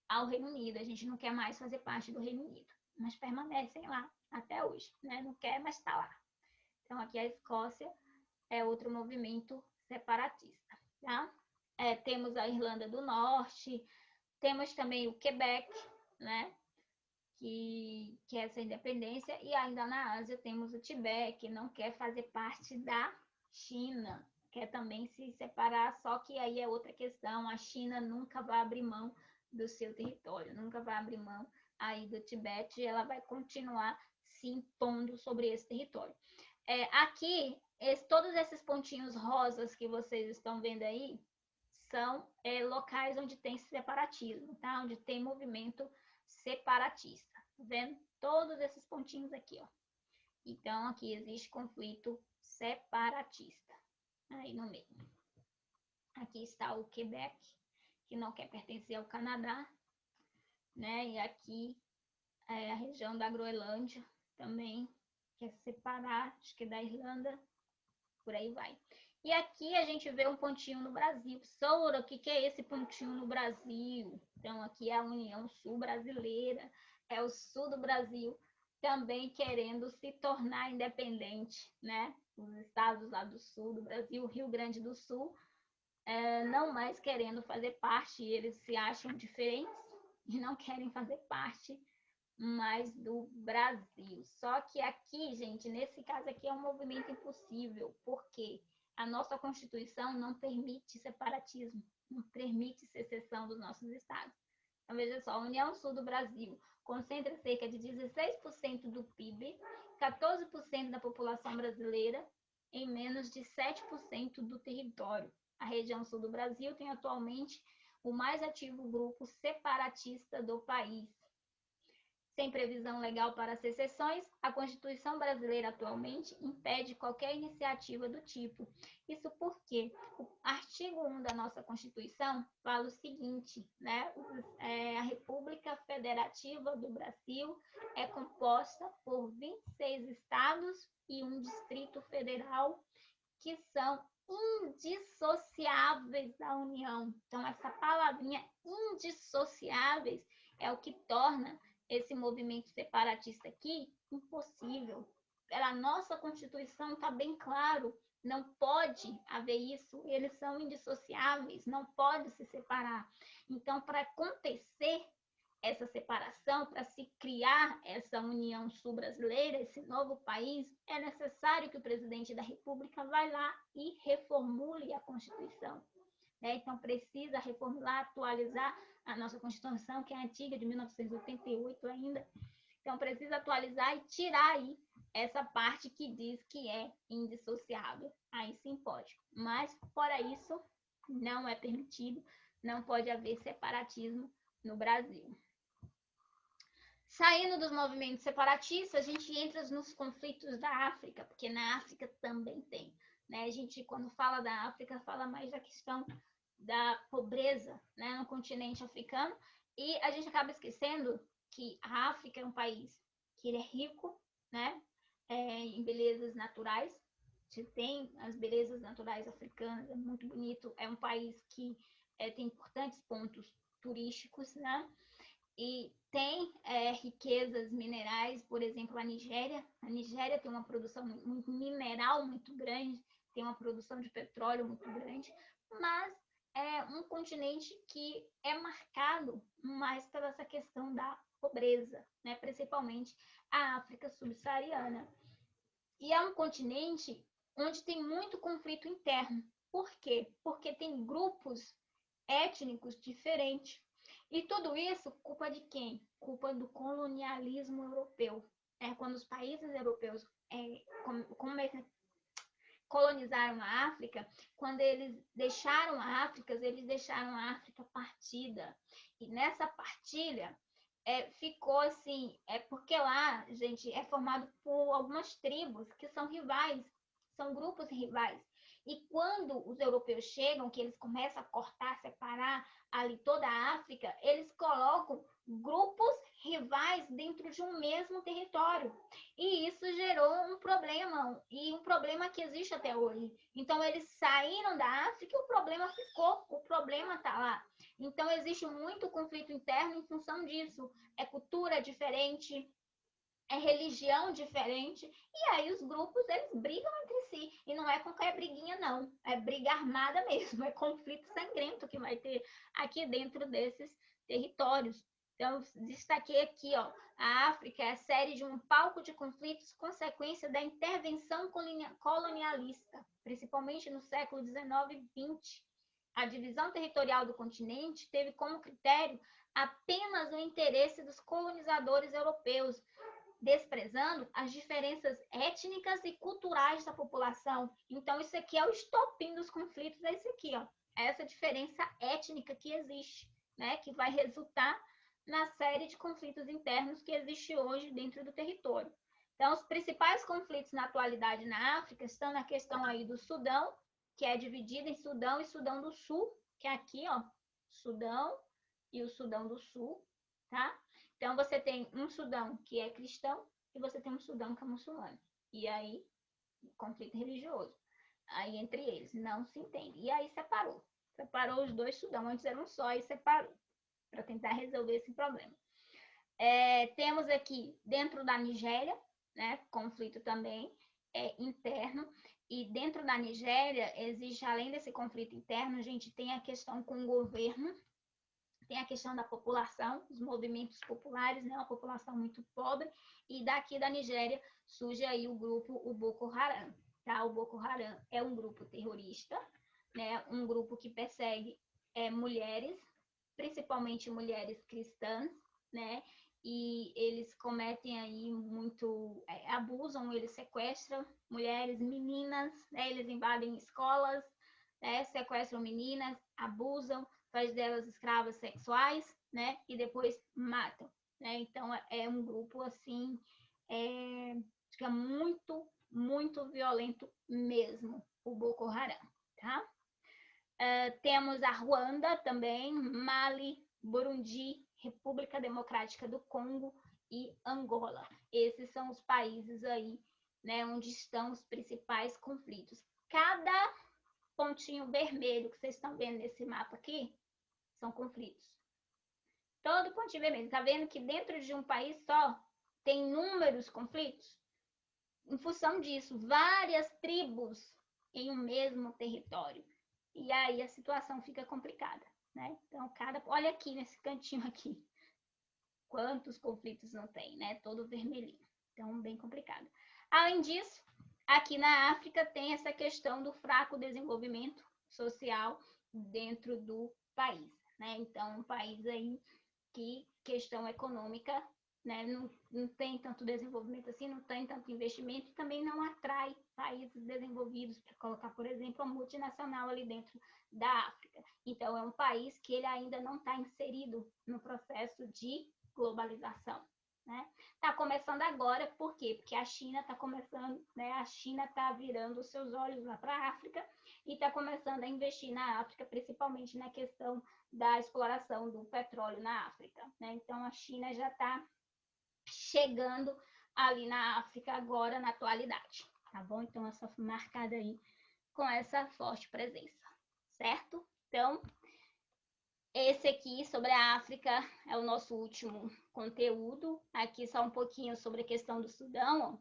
ao Reino Unido. A gente não quer mais fazer parte do Reino Unido, mas permanecem lá até hoje, né? Não quer, mas está lá. Então, aqui a Escócia é outro movimento separatista, tá? Temos a Irlanda do Norte, temos também o Quebec, né? Que é essa independência, e ainda na Ásia temos o Tibete, que não quer fazer parte da China, quer também se separar, só que aí é outra questão, a China nunca vai abrir mão do seu território, nunca vai abrir mão aí do Tibete, e ela vai continuar se impondo sobre esse território. Aqui, todos esses pontinhos rosas que vocês estão vendo aí, são locais onde tem separatismo, tá? Onde tem movimento separatista. Tá vendo? Todos esses pontinhos aqui, ó. Então, aqui existe conflito separatista. Aí no meio. Aqui está o Quebec, que não quer pertencer ao Canadá, né? E aqui é a região da Groenlândia também quer separar, acho que da Irlanda, por aí vai. E aqui a gente vê um pontinho no Brasil. Soura, o que é esse pontinho no Brasil? Então, aqui é a União Sul Brasileira, é o sul do Brasil, também querendo se tornar independente, né? Os estados lá do sul do Brasil, Rio Grande do Sul, não mais querendo fazer parte, eles se acham diferentes e não querem fazer parte mais do Brasil. Só que aqui, gente, nesse caso aqui é um movimento impossível, porque a nossa Constituição não permite separatismo, não permite secessão dos nossos estados. Então, veja só, a União Sul do Brasil concentra cerca de 16% do PIB, 14% da população brasileira, em menos de 7% do território. A região sul do Brasil tem atualmente o mais ativo grupo separatista do país. Sem previsão legal para secessões, a Constituição brasileira atualmente impede qualquer iniciativa do tipo. Isso porque o artigo 1 da nossa Constituição fala o seguinte, né? A República Federativa do Brasil é composta por 26 estados e um Distrito Federal que são indissociáveis da União. Então, essa palavrinha indissociáveis é o que torna esse movimento separatista aqui impossível. Pela nossa Constituição está bem claro, não pode haver isso, eles são indissociáveis, não pode se separar. Então, para acontecer essa separação, para se criar essa União Sul-Brasileira, esse novo país, é necessário que o presidente da República vá lá e reformule a Constituição. Então, precisa reformular, atualizar a nossa Constituição, que é antiga, de 1988 ainda. Então, precisa atualizar e tirar aí essa parte que diz que é indissociável. Aí sim pode. Mas, fora isso, não é permitido, não pode haver separatismo no Brasil. Saindo dos movimentos separatistas, a gente entra nos conflitos da África, porque na África também tem. A gente, quando fala da África, fala mais da questão da pobreza, no continente africano, e a gente acaba esquecendo que a África é um país que ele é rico, em belezas naturais. Você tem as belezas naturais africanas, é muito bonito, é um país que tem importantes pontos turísticos, e tem riquezas minerais, por exemplo, a Nigéria. A Nigéria tem uma produção mineral muito grande, tem uma produção de petróleo muito grande, mas é um continente que é marcado mais pela essa questão da pobreza, principalmente a África subsaariana. E é um continente onde tem muito conflito interno. Por quê? Porque tem grupos étnicos diferentes. E tudo isso, culpa de quem? Culpa do colonialismo europeu. Quando os países europeus colonizaram a África, quando eles deixaram a África partida. E nessa partilha, ficou assim, porque lá, gente, é formado por algumas tribos que são rivais, são grupos rivais. E quando os europeus chegam, que eles começam a cortar, separar ali toda a África, eles colocam grupos rivais dentro de um mesmo território. E isso gerou um problema, e um problema que existe até hoje. Então, eles saíram da África e o problema ficou, o problema está lá. Então, existe muito conflito interno em função disso. É cultura diferente, é religião diferente, e aí os grupos, eles brigam entre si, e não é qualquer briguinha não, é briga armada mesmo, é conflito sangrento que vai ter aqui dentro desses territórios. Então, destaquei aqui, a África é a série de um palco de conflitos consequência da intervenção colonialista, principalmente no século XIX e XX. A divisão territorial do continente teve como critério apenas o interesse dos colonizadores europeus, desprezando as diferenças étnicas e culturais da população. Então, isso aqui é o estopim dos conflitos, é isso aqui, é essa diferença étnica que existe, que vai resultar na série de conflitos internos que existe hoje dentro do território. Então, os principais conflitos na atualidade na África estão na questão aí do Sudão, que é dividido em Sudão e Sudão do Sul, que é aqui, Sudão e o Sudão do Sul, tá? Então, você tem um Sudão que é cristão e você tem um Sudão que é muçulmano. E aí, conflito religioso. Aí, entre eles, não se entende. E aí, separou. Separou os dois Sudão. Antes era um só e separou, para tentar resolver esse problema. Temos aqui, dentro da Nigéria, conflito também interno. E dentro da Nigéria, existe, além desse conflito interno, a gente tem a questão com o governo, tem a questão da população, os movimentos populares, uma população muito pobre, e daqui da Nigéria surge aí o grupo, o Boko Haram. Tá? O Boko Haram é um grupo terrorista, um grupo que persegue mulheres, principalmente mulheres cristãs, e eles cometem aí muito, abusam, eles sequestram mulheres, meninas, eles invadem escolas, né? Sequestram meninas, abusam, faz delas escravas sexuais, né? E depois matam, né? Então é um grupo assim, fica muito, muito violento mesmo, o Boko Haram, tá? Temos a Ruanda também, Mali, Burundi, República Democrática do Congo e Angola. Esses são os países aí, né, onde estão os principais conflitos. Cada pontinho vermelho que vocês estão vendo nesse mapa aqui são conflitos. Todo pontinho vermelho. Está vendo que dentro de um país só tem inúmeros conflitos? Em função disso, várias tribos em um mesmo território. E aí a situação fica complicada, né? Então, olha aqui nesse cantinho aqui. Quantos conflitos não tem, né? Todo vermelhinho. Então, bem complicado. Além disso, aqui na África tem essa questão do fraco desenvolvimento social dentro do país, né? Então, um país aí que questão econômica, né, não tem tanto desenvolvimento assim, não tem tanto investimento e também não atrai países desenvolvidos para colocar, por exemplo, a multinacional ali dentro da África. Então, é um país que ele ainda não está inserido no processo de globalização. Né? Tá começando agora, por quê? Porque a China está começando, né? A China está virando os seus olhos lá para a África e está começando a investir na África, principalmente na questão da exploração do petróleo na África. Né? Então, a China já está chegando ali na África agora, na atualidade. Tá bom? Então, essa foi marcada aí com essa forte presença. Certo? Então, esse aqui sobre a África é o nosso último conteúdo. Aqui só um pouquinho sobre a questão do Sudão, ó,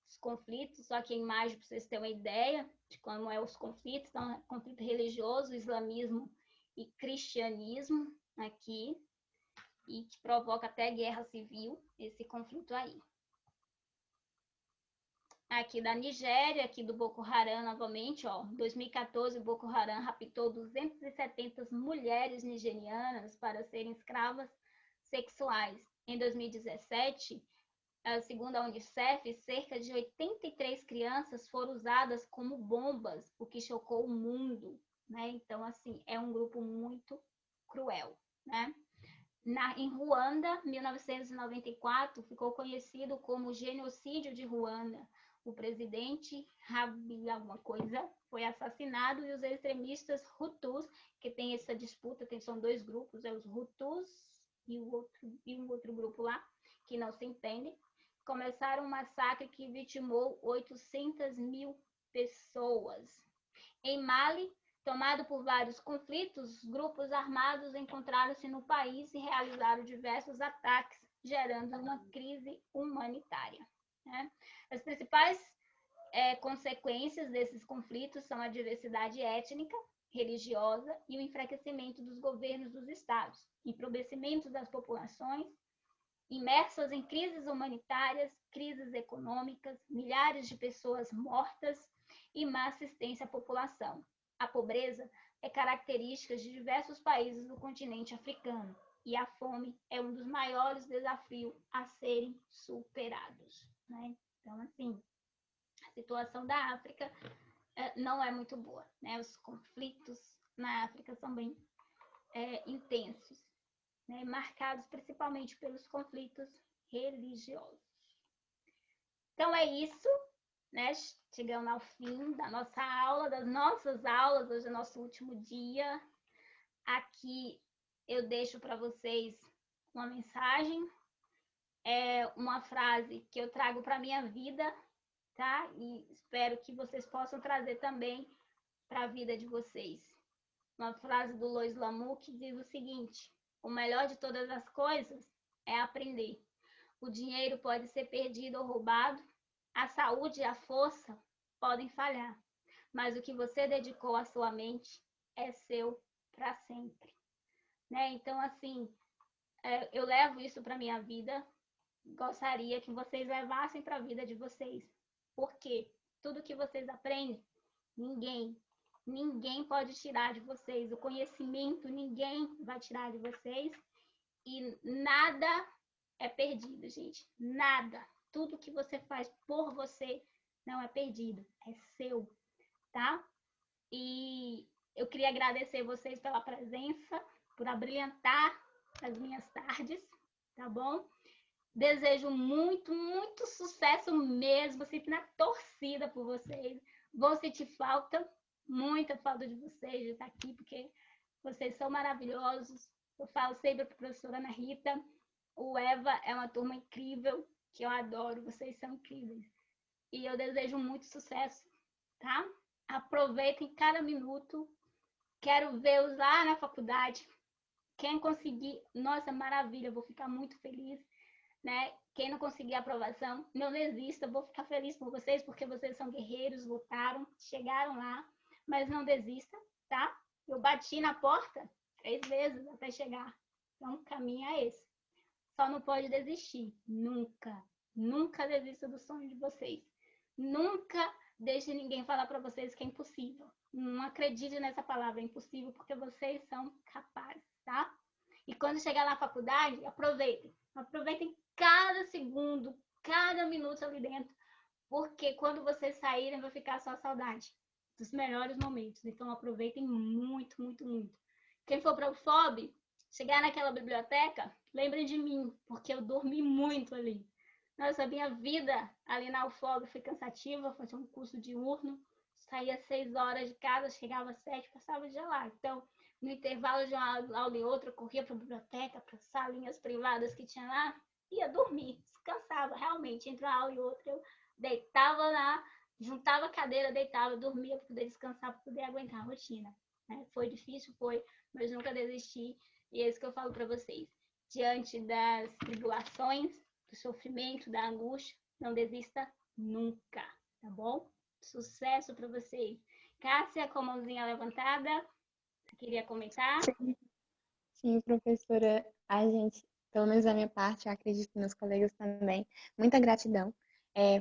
os conflitos, só que a imagem para vocês terem uma ideia de como é os conflitos. Então, conflito religioso, islamismo e cristianismo aqui, e que provoca até guerra civil, esse conflito aí. Aqui da Nigéria, aqui do Boko Haram novamente, ó, em 2014 o Boko Haram raptou 270 mulheres nigerianas para serem escravas sexuais. Em 2017, segundo a Unicef, cerca de 83 crianças foram usadas como bombas, o que chocou o mundo, né? Então, assim, é um grupo muito cruel, né? Em Ruanda, 1994, ficou conhecido como genocídio de Ruanda. O presidente Rabi alguma coisa foi assassinado e os extremistas Hutus, que tem essa disputa, são dois grupos, os Hutus e um outro grupo lá, que não se entendem, começaram um massacre que vitimou 800 mil pessoas. Em Mali, tomado por vários conflitos, grupos armados encontraram-se no país e realizaram diversos ataques, gerando uma crise humanitária. Né? As principais consequências desses conflitos são a diversidade étnica, religiosa e o enfraquecimento dos governos dos estados, empobrecimento das populações, imersas em crises humanitárias, crises econômicas, milhares de pessoas mortas e má assistência à população. A pobreza é característica de diversos países do continente africano e a fome é um dos maiores desafios a serem superados. Né? Então, assim, a situação da África não é muito boa. Né? Os conflitos na África são bem intensos, né? Marcados principalmente pelos conflitos religiosos. Então, é isso. Né? Chegando ao fim da nossa aula, das nossas aulas, hoje é nosso último dia. Aqui eu deixo para vocês uma mensagem, uma frase que eu trago para a minha vida, tá? E espero que vocês possam trazer também para a vida de vocês. Uma frase do Lois Lamour que diz o seguinte: o melhor de todas as coisas é aprender. O dinheiro pode ser perdido ou roubado, a saúde e a força podem falhar, mas o que você dedicou à sua mente é seu para sempre. Né? Então, assim, eu levo isso para a minha vida, gostaria que vocês levassem para a vida de vocês, porque tudo que vocês aprendem, ninguém pode tirar de vocês, o conhecimento ninguém vai tirar de vocês e nada é perdido, gente, nada. Tudo que você faz por você não é perdido, é seu, tá? E Eu queria agradecer vocês pela presença, por abrilhantar as minhas tardes, tá bom? Desejo muito, muito sucesso mesmo. Sinto na torcida por vocês. Vou sentir falta, muita falta de vocês, de estar aqui, porque vocês são maravilhosos. Eu falo sempre para a professora Ana Rita, o Eva é uma turma incrível, que eu adoro, vocês são incríveis. E eu desejo muito sucesso, tá? Aproveitem cada minuto. Quero ver-os lá na faculdade. Quem conseguir, nossa, maravilha, vou ficar muito feliz, né? Quem não conseguir aprovação, não desista, vou ficar feliz por vocês, porque vocês são guerreiros, lutaram, chegaram lá, mas não desista, tá? Eu bati na porta 3 vezes até chegar, então o caminho é esse. Só não pode desistir, nunca, nunca desista do sonho de vocês. Nunca deixe ninguém falar para vocês que é impossível. Não acredite nessa palavra, é impossível, porque vocês são capazes, tá? E quando chegar na faculdade, aproveitem. Aproveitem cada segundo, cada minuto ali dentro, porque quando vocês saírem vai ficar só saudade dos melhores momentos. Então aproveitem muito, muito, muito. Quem for para o FOB, chegar naquela biblioteca, lembrem de mim, porque eu dormi muito ali. Nossa, a minha vida ali na UFOB foi cansativa, foi um curso diurno, saía 6 horas de casa, chegava às 7, passava o dia lá. Então, no intervalo de uma aula e outra, eu corria para a biblioteca, para salinhas privadas que tinha lá, ia dormir, descansava, realmente, entre uma aula e outra, eu deitava lá, juntava a cadeira, deitava, dormia para poder descansar, para poder aguentar a rotina. Né? Foi difícil, foi, mas nunca desisti, e é isso que eu falo para vocês. Diante das tribulações, do sofrimento, da angústia, não desista nunca, tá bom? Sucesso para vocês. Cássia, com a mãozinha levantada, você queria comentar? Sim, professora, a gente, pelo menos da minha parte, eu acredito que meus colegas também, muita gratidão.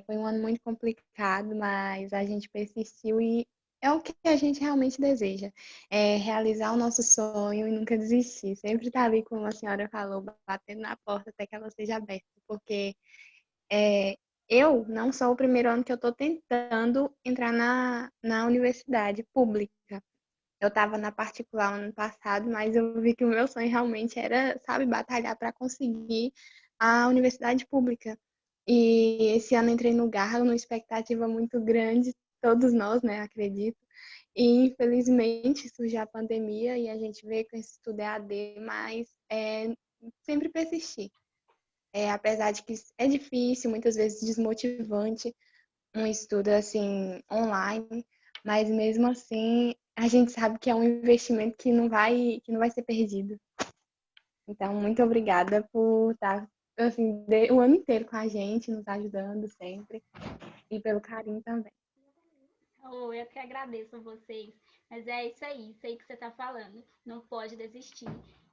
Foi um ano muito complicado, mas a gente persistiu e é o que a gente realmente deseja, realizar o nosso sonho e nunca desistir. Sempre estar ali, como a senhora falou, batendo na porta até que ela seja aberta, porque eu não sou o primeiro ano que eu estou tentando entrar na universidade pública. Eu estava na particular ano passado, mas eu vi que o meu sonho realmente era, sabe, batalhar para conseguir a universidade pública. E esse ano entrei no Garro numa expectativa muito grande, todos nós, né, acredito. E infelizmente surgiu a pandemia e a gente veio com esse estudo EAD, mas sempre persistir. Apesar de que é difícil, muitas vezes desmotivante, um estudo assim online, mas mesmo assim a gente sabe que é um investimento que não vai ser perdido. Então, muito obrigada por estar assim, o ano inteiro com a gente, nos ajudando sempre e pelo carinho também. Oh, eu que agradeço vocês. Mas é isso aí que você está falando. Não pode desistir.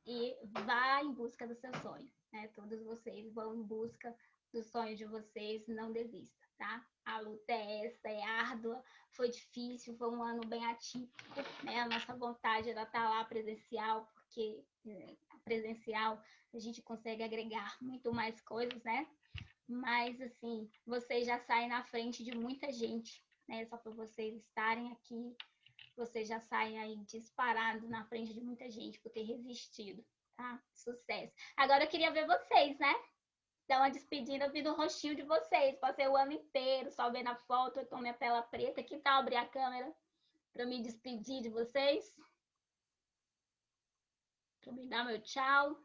E vá em busca do seu sonho. Né? Todos vocês vão em busca do sonho de vocês. Não desista, tá? A luta é essa, é árdua, foi difícil, foi um ano bem atípico. Né? A nossa vontade era estar lá presencial, porque presencial a gente consegue agregar muito mais coisas, né? Mas, assim, vocês já saem na frente de muita gente, né? Só por vocês estarem aqui, vocês já saem aí disparados na frente de muita gente por ter resistido, tá? Sucesso. Agora eu queria ver vocês, né? Dar uma despedida, eu vi do rostinho de vocês. Passei o ano inteiro só vendo a foto, eu tô minha tela preta. Que tal abrir a câmera para me despedir de vocês? Para me dar meu tchau.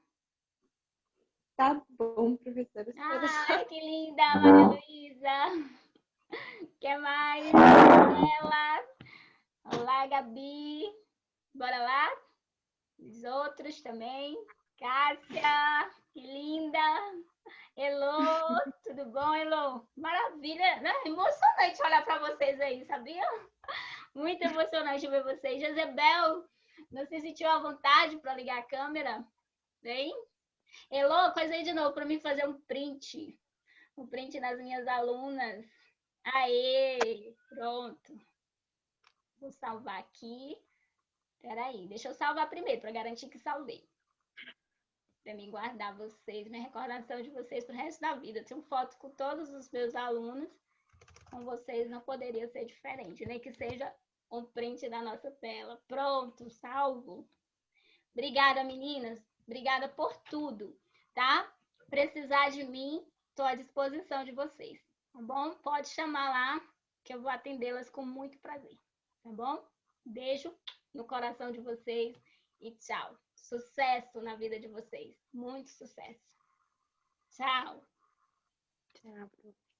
Tá bom, professora. Ai, que linda, Maria Luísa. Que mais? Ela. Olá, Gabi. Bora lá? Os outros também. Cássia, que linda. Elô, tudo bom, Elô? Maravilha, né? Emocionante olhar para vocês aí, sabia? Muito emocionante ver vocês. Jezebel, não se sentiu à vontade para ligar a câmera? Hein? Elô, coisa aí de novo para mim fazer um print. Um print das minhas alunas. Aê, pronto. Vou salvar aqui. Peraí, deixa eu salvar primeiro, para garantir que salvei. Para mim guardar vocês, minha recordação de vocês pro resto da vida. Eu tenho foto com todos os meus alunos. Com vocês não poderia ser diferente, nem que seja um print da nossa tela. Pronto, salvo. Obrigada, meninas. Obrigada por tudo, tá? Precisar de mim, estou à disposição de vocês, tá bom? Pode chamar lá, que eu vou atendê-las com muito prazer, tá bom? Beijo no coração de vocês e tchau. Sucesso na vida de vocês. Muito sucesso. Tchau. Tchau.